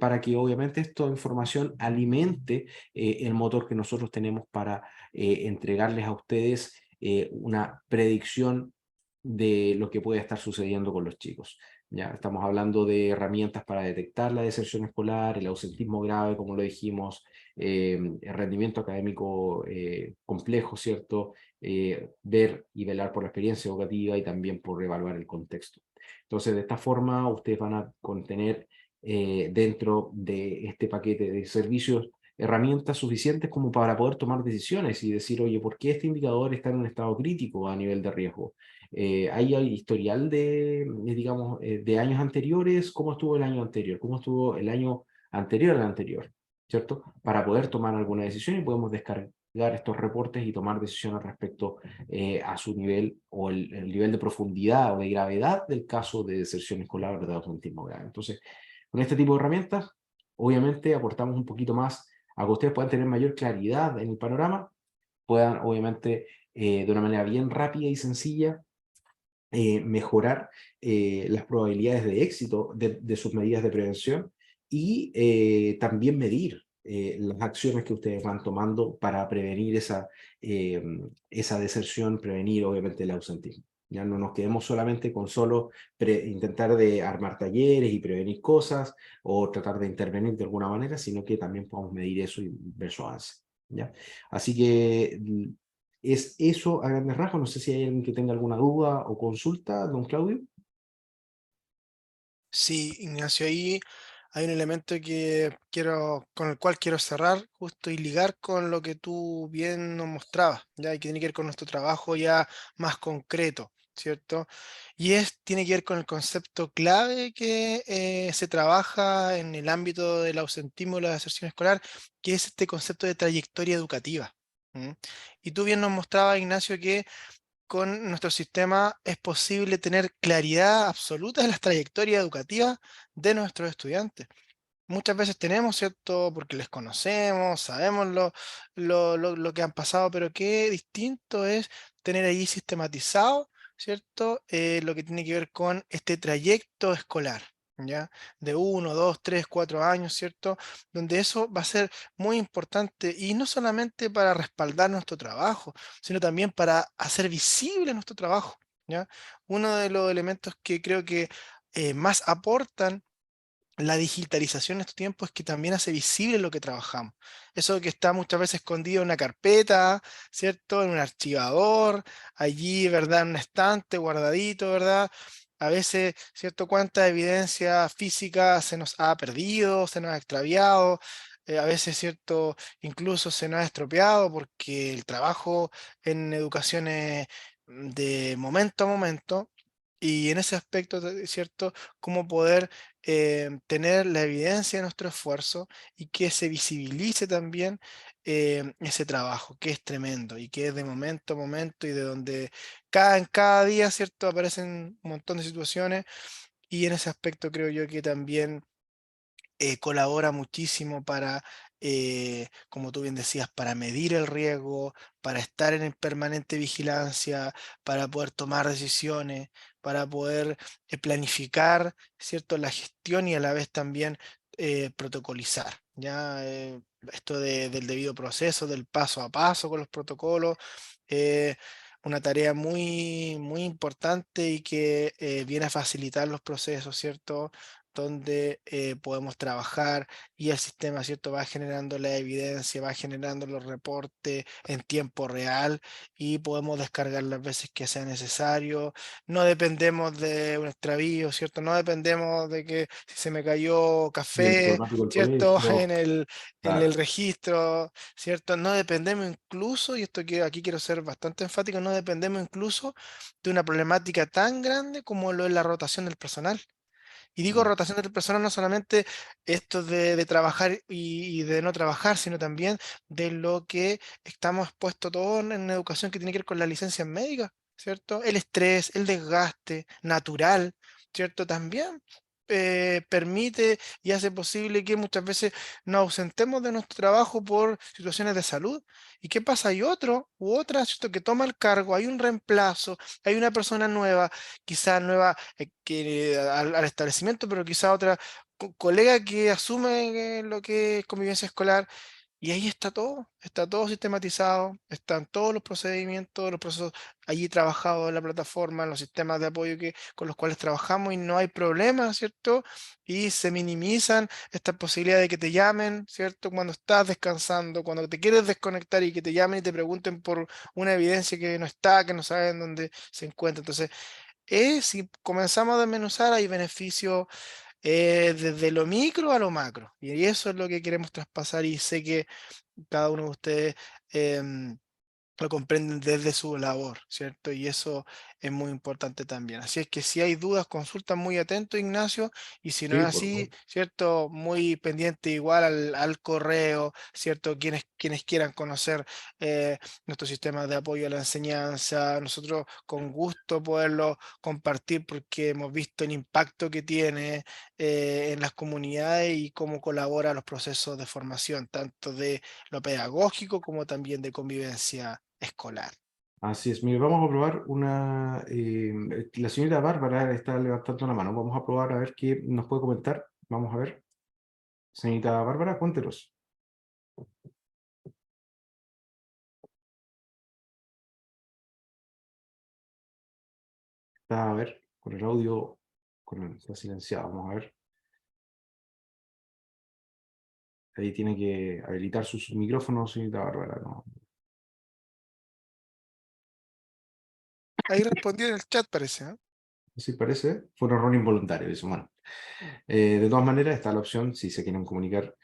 para que obviamente esta información alimente el motor que nosotros tenemos para entregarles a ustedes una predicción de lo que puede estar sucediendo con los chicos. Ya estamos hablando de herramientas para detectar la deserción escolar, el ausentismo grave, como lo dijimos, el rendimiento académico complejo, ¿cierto? Ver y velar por la experiencia educativa y también por evaluar el contexto. Entonces, de esta forma, ustedes van a contener dentro de este paquete de servicios herramientas suficientes como para poder tomar decisiones y decir, oye, ¿por qué este indicador está en un estado crítico a nivel de riesgo? ¿Hay historial digamos, de años anteriores? ¿Cómo estuvo el año anterior? ¿Cómo estuvo el año anterior al anterior? ¿Cierto? Para poder tomar alguna decisión y podemos descargar estos reportes y tomar decisiones respecto a su nivel o el nivel de profundidad o de gravedad del caso de deserción escolar o de ausentismo grave. Entonces, con este tipo de herramientas, obviamente aportamos un poquito más a que ustedes puedan tener mayor claridad en el panorama, puedan obviamente de una manera bien rápida y sencilla mejorar las probabilidades de éxito de sus medidas de prevención y también medir las acciones que ustedes van tomando para prevenir eh, esa deserción, prevenir obviamente el ausentismo. Ya no nos quedemos solamente con solo intentar de armar talleres y prevenir cosas o tratar de intervenir de alguna manera, sino que también podamos medir eso y ver su avance. ¿Ya? Así que es eso a grandes rasgos. No sé si hay alguien que tenga alguna duda o consulta, don Claudio. Sí, Ignacio, ahí hay un elemento con el cual quiero cerrar justo y ligar con lo que tú bien nos mostrabas, ya, y que tiene que ver con nuestro trabajo ya más concreto, ¿cierto? Tiene que ver con el concepto clave que se trabaja en el ámbito del ausentismo y la deserción escolar, que es este concepto de trayectoria educativa. ¿M? Y tú bien nos mostrabas, Ignacio, que con nuestro sistema es posible tener claridad absoluta de las trayectorias educativas de nuestros estudiantes. Muchas veces tenemos, ¿cierto? Porque les conocemos, sabemos lo que han pasado, pero qué distinto es tener ahí sistematizado, ¿cierto? Lo que tiene que ver con este trayecto escolar, ¿ya? De 1, 2, 3, 4 años, ¿cierto? Donde eso va a ser muy importante y no solamente para respaldar nuestro trabajo, sino también para hacer visible nuestro trabajo, ¿ya? Uno de los elementos que creo que más aportan la digitalización en estos tiempos es que también hace visible lo que trabajamos. Eso que está muchas veces escondido en una carpeta, ¿cierto? En un archivador, allí, ¿verdad? En un estante, guardadito, ¿verdad? A veces, ¿cierto? Cuánta evidencia física se nos ha perdido, se nos ha extraviado. A veces, ¿cierto? Incluso se nos ha estropeado porque el trabajo en educación es de momento a momento. Y en ese aspecto, ¿cierto? Cómo poder tener la evidencia de nuestro esfuerzo y que se visibilice también ese trabajo, que es tremendo y que es de momento a momento y de donde en cada día, ¿cierto? Aparecen un montón de situaciones y en ese aspecto creo yo que también colabora muchísimo para, como tú bien decías, para medir el riesgo, para estar en permanente vigilancia, para poder tomar decisiones, para poder planificar, ¿cierto? La gestión y a la vez también protocolizar, ¿ya? Esto del debido proceso, del paso a paso con los protocolos. eh, una tarea muy, muy importante y que viene a facilitar los procesos, ¿cierto? Donde podemos trabajar y el sistema, ¿cierto? Va generando la evidencia, va generando los reportes en tiempo real y podemos descargar las veces que sea necesario. No dependemos de un extravío, ¿cierto? No dependemos de que si se me cayó Del café, informático del ¿cierto? colegio. En el Claro. registro, ¿cierto? No dependemos incluso, y esto que aquí quiero ser bastante enfático, no dependemos incluso de una problemática tan grande como lo es la rotación del personal. Y digo Mm. rotación de personas no solamente esto de trabajar y de no trabajar, sino también de lo que estamos expuestos todos en educación que tiene que ver con las licencias médicas, ¿cierto? El estrés, el desgaste natural, ¿cierto? También permite y hace posible que muchas veces nos ausentemos de nuestro trabajo por situaciones de salud. ¿Y qué pasa? Hay otro u otra, ¿cierto? Que toma el cargo, hay un reemplazo, hay una persona nueva, quizás nueva al establecimiento, pero quizá otra colega que asume lo que es convivencia escolar. Y ahí está todo sistematizado, están todos los procedimientos, los procesos allí trabajados en la plataforma, en los sistemas de apoyo con los cuales trabajamos y no hay problema, ¿cierto? Y se minimizan estas posibilidades de que te llamen, ¿cierto? Cuando estás descansando, cuando te quieres desconectar y que te llamen y te pregunten por una evidencia que no está, que no saben dónde se encuentra. Entonces, si comenzamos a desmenuzar, hay beneficios desde lo micro a lo macro. Y eso es lo que queremos traspasar y sé que cada uno de ustedes em, lo comprenden desde su labor, ¿cierto? Y eso es muy importante también. Así es que si hay dudas, consulta muy atento, Ignacio, y si no es Sí, por así, favor. ¿cierto? Muy pendiente igual al correo, ¿cierto? Quienes quieran conocer nuestro sistema de apoyo a la enseñanza, nosotros con gusto poderlo compartir porque hemos visto el impacto que tiene en las comunidades y cómo colabora a los procesos de formación, tanto de lo pedagógico como también de convivencia escolar. Así es, mire, vamos a probar una... la señorita Bárbara está levantando la mano. Vamos a probar a ver qué nos puede comentar. Vamos a ver. Señorita Bárbara, cuéntenos. Está, a ver, con el audio, está silenciado. Vamos a ver. Ahí tiene que habilitar su micrófono, señorita Bárbara. ¿No? Ahí respondió en el chat, parece, ¿eh? Así parece. Fue un error involuntario, dice. Bueno, de todas maneras, está la opción, si se quieren comunicar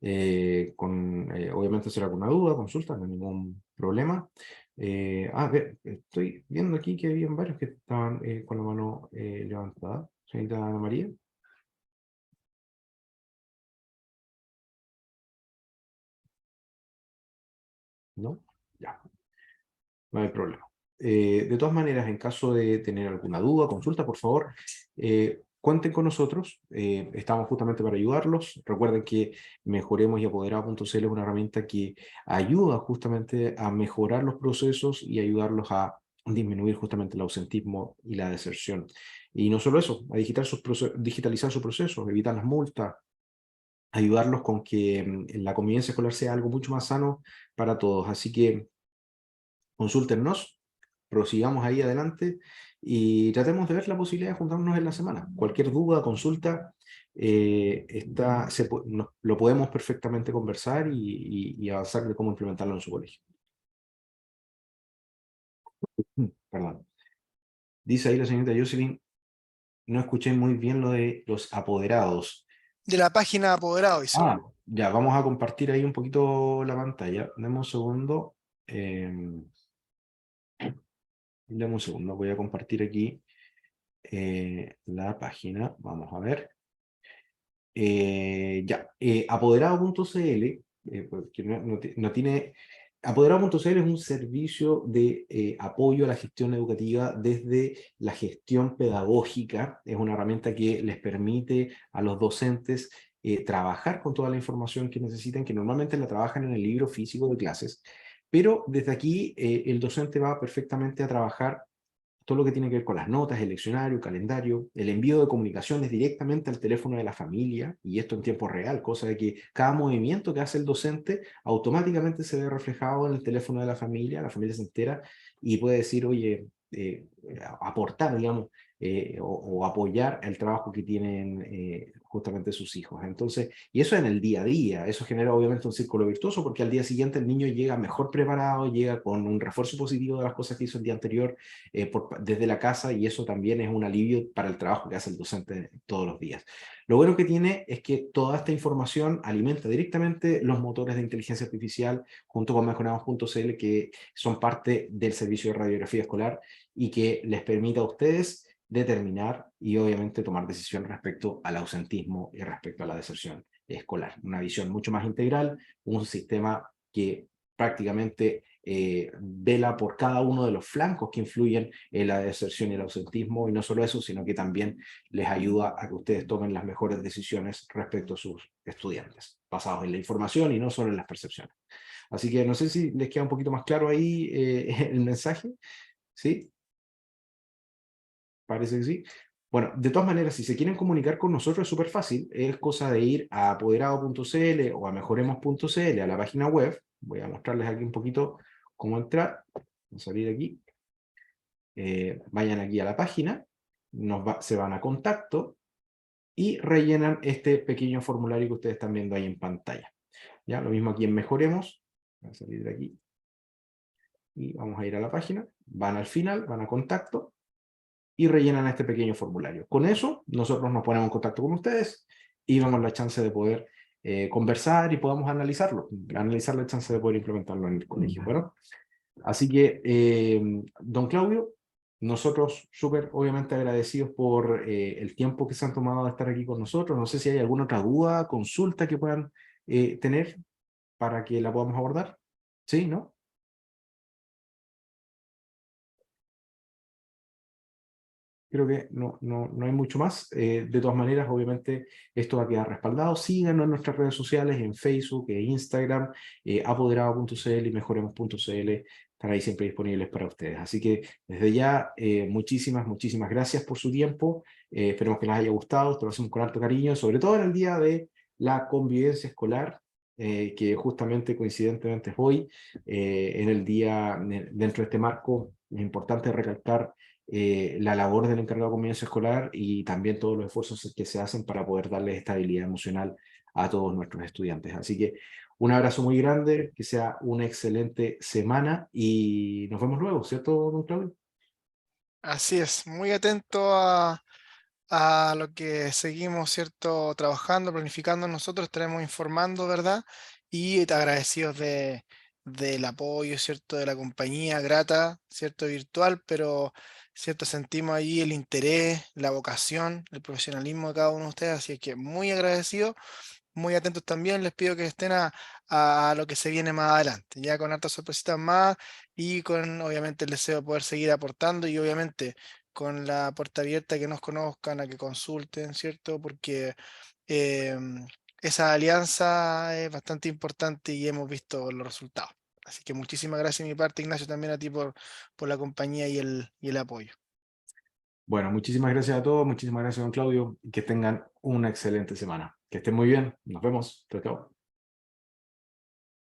obviamente será con una duda, consulta, no hay ningún problema. Estoy viendo aquí que habían varios que estaban con la mano levantada. Señorita Ana María, ¿no? Ya, no hay problema. De todas maneras, en caso de tener alguna duda, consulta, por favor, cuenten con nosotros. Estamos justamente para ayudarlos. Recuerden que Mejoremos y Apoderado.cl es una herramienta que ayuda justamente a mejorar los procesos y ayudarlos a disminuir justamente el ausentismo y la deserción. Y no solo eso, a digitalizar sus procesos, evitar las multas, ayudarlos con que la convivencia escolar sea algo mucho más sano para todos. Así que consúltennos, prosigamos ahí adelante y tratemos de ver la posibilidad de juntarnos en la semana. Cualquier duda, consulta, lo podemos perfectamente conversar y avanzar de cómo implementarlo en su colegio. Perdón. Dice ahí la señorita Jocelyn, no escuché muy bien lo de los apoderados. De la página apoderado, dice. Ya, vamos a compartir ahí un poquito la pantalla. Deme un segundo. Deme un segundo, voy a compartir aquí la página. Vamos a ver. Apoderado.cl, porque no tiene... Apoderado.cl es un servicio de apoyo a la gestión educativa desde la gestión pedagógica. Es una herramienta que les permite a los docentes trabajar con toda la información que necesitan, que normalmente la trabajan en el libro físico de clases, pero desde aquí el docente va perfectamente a trabajar todo lo que tiene que ver con las notas, el leccionario, el calendario, el envío de comunicaciones directamente al teléfono de la familia, y esto en tiempo real, cosa de que cada movimiento que hace el docente automáticamente se ve reflejado en el teléfono de la familia se entera y puede decir, oye, aportar, digamos, o apoyar el trabajo que tienen justamente sus hijos. Entonces, y eso en el día a día, eso genera obviamente un círculo virtuoso porque al día siguiente el niño llega mejor preparado, llega con un refuerzo positivo de las cosas que hizo el día anterior, desde la casa, y eso también es un alivio para el trabajo que hace el docente todos los días. Lo bueno que tiene es que toda esta información alimenta directamente los motores de inteligencia artificial junto con Mejoramos.cl, que son parte del servicio de radiografía escolar y que les permite a ustedes determinar y obviamente tomar decisiones respecto al ausentismo y respecto a la deserción escolar. Una visión mucho más integral, un sistema que prácticamente vela por cada uno de los flancos que influyen en la deserción y el ausentismo, y no solo eso, sino que también les ayuda a que ustedes tomen las mejores decisiones respecto a sus estudiantes, basados en la información y no solo en las percepciones. Así que no sé si les queda un poquito más claro ahí el mensaje, ¿sí? Parece que sí. Bueno, de todas maneras, si se quieren comunicar con nosotros es súper fácil, es cosa de ir a apoderado.cl o a mejoremos.cl, a la página web. Voy a mostrarles aquí un poquito cómo entrar. Voy a salir aquí. Vayan aquí a la página, se van a contacto y rellenan este pequeño formulario que ustedes están viendo ahí en pantalla. ¿Ya? Lo mismo aquí en Mejoremos. Voy a salir de aquí y vamos a ir a la página. Van al final, van a contacto y rellenan este pequeño formulario. Con eso, nosotros nos ponemos en contacto con ustedes y vemos la chance de poder conversar y podamos analizarlo, analizar la chance de poder implementarlo en el colegio. Bueno, así que, don Claudio, nosotros súper obviamente agradecidos por el tiempo que se han tomado de estar aquí con nosotros. No sé si hay alguna otra duda, consulta que puedan tener para que la podamos abordar. ¿Sí? ¿No? Creo que no hay mucho más. De todas maneras, obviamente, esto va a quedar respaldado. Síganos en nuestras redes sociales, en Facebook, en Instagram, apoderado.cl y mejoremos.cl. Están ahí siempre disponibles para ustedes. Así que desde ya, muchísimas gracias por su tiempo. Esperemos que les haya gustado. Esto lo hacemos con harto cariño, sobre todo en el día de la convivencia escolar, que justamente coincidentemente es hoy, en el día, dentro de este marco, es importante recalcar la labor del encargado de convivencia escolar y también todos los esfuerzos que se hacen para poder darles estabilidad emocional a todos nuestros estudiantes. Así que un abrazo muy grande, que sea una excelente semana y nos vemos luego, ¿cierto, don Claudio? Así es, muy atento a lo que seguimos, ¿cierto? Trabajando, planificando nosotros, estaremos informando, ¿verdad? Y agradecidos del apoyo, ¿cierto? De la compañía grata, ¿cierto? Virtual, pero, ¿cierto? Sentimos ahí el interés, la vocación, el profesionalismo de cada uno de ustedes, así que muy agradecido, muy atentos también. Les pido que estén a lo que se viene más adelante, ya con hartas sorpresitas más y con obviamente el deseo de poder seguir aportando y obviamente con la puerta abierta a que nos conozcan, a que consulten, ¿cierto? Porque em, esa alianza es bastante importante y hemos visto los resultados. Así que muchísimas gracias de mi parte, Ignacio, también a ti por la compañía y el apoyo. Bueno, muchísimas gracias a todos, muchísimas gracias, don Claudio, y que tengan una excelente semana. Que estén muy bien, nos vemos. Chao, chao.